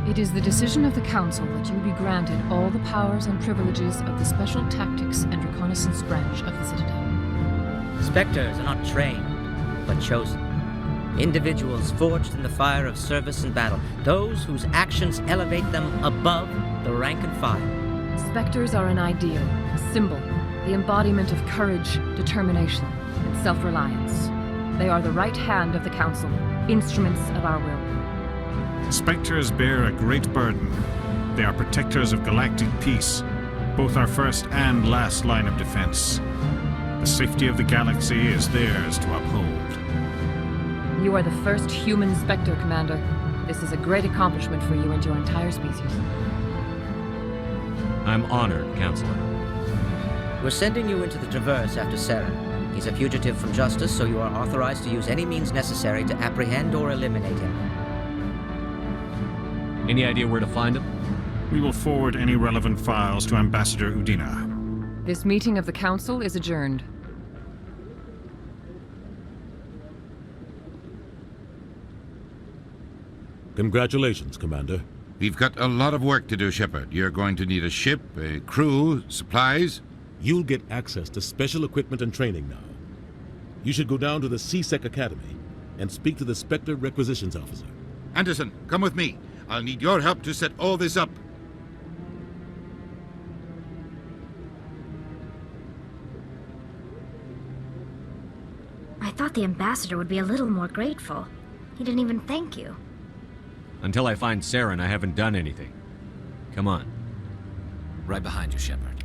It is the decision of the Council that you be granted all the powers and privileges of the Special Tactics and Reconnaissance Branch of the Citadel. Spectres are not trained, but chosen. Individuals forged in the fire of service and battle. Those whose actions elevate them above the rank and file. Spectres are an ideal, a symbol, the embodiment of courage, determination, and self-reliance. They are the right hand of the Council, instruments of our will. Spectres bear a great burden. They are protectors of galactic peace, both our first and last line of defense. The safety of the galaxy is theirs to uphold. You are the first human Spectre, Commander. This is a great accomplishment for you and your entire species. I'm honored, Counselor. We're sending you into the Traverse after Saren. He's a fugitive from justice, so you are authorized to use any means necessary to apprehend or eliminate him. Any idea where to find him? We will forward any relevant files to Ambassador Udina. This meeting of the Council is adjourned. Congratulations, Commander. We've got a lot of work to do, Shepard. You're going to need a ship, a crew, supplies. You'll get access to special equipment and training now. You should go down to the C-Sec Academy and speak to the Spectre Requisitions Officer. Anderson, come with me. I'll need your help to set all this up. I thought the Ambassador would be a little more grateful. He didn't even thank you. Until I find Saren, I haven't done anything. Come on. Right behind you, Shepard.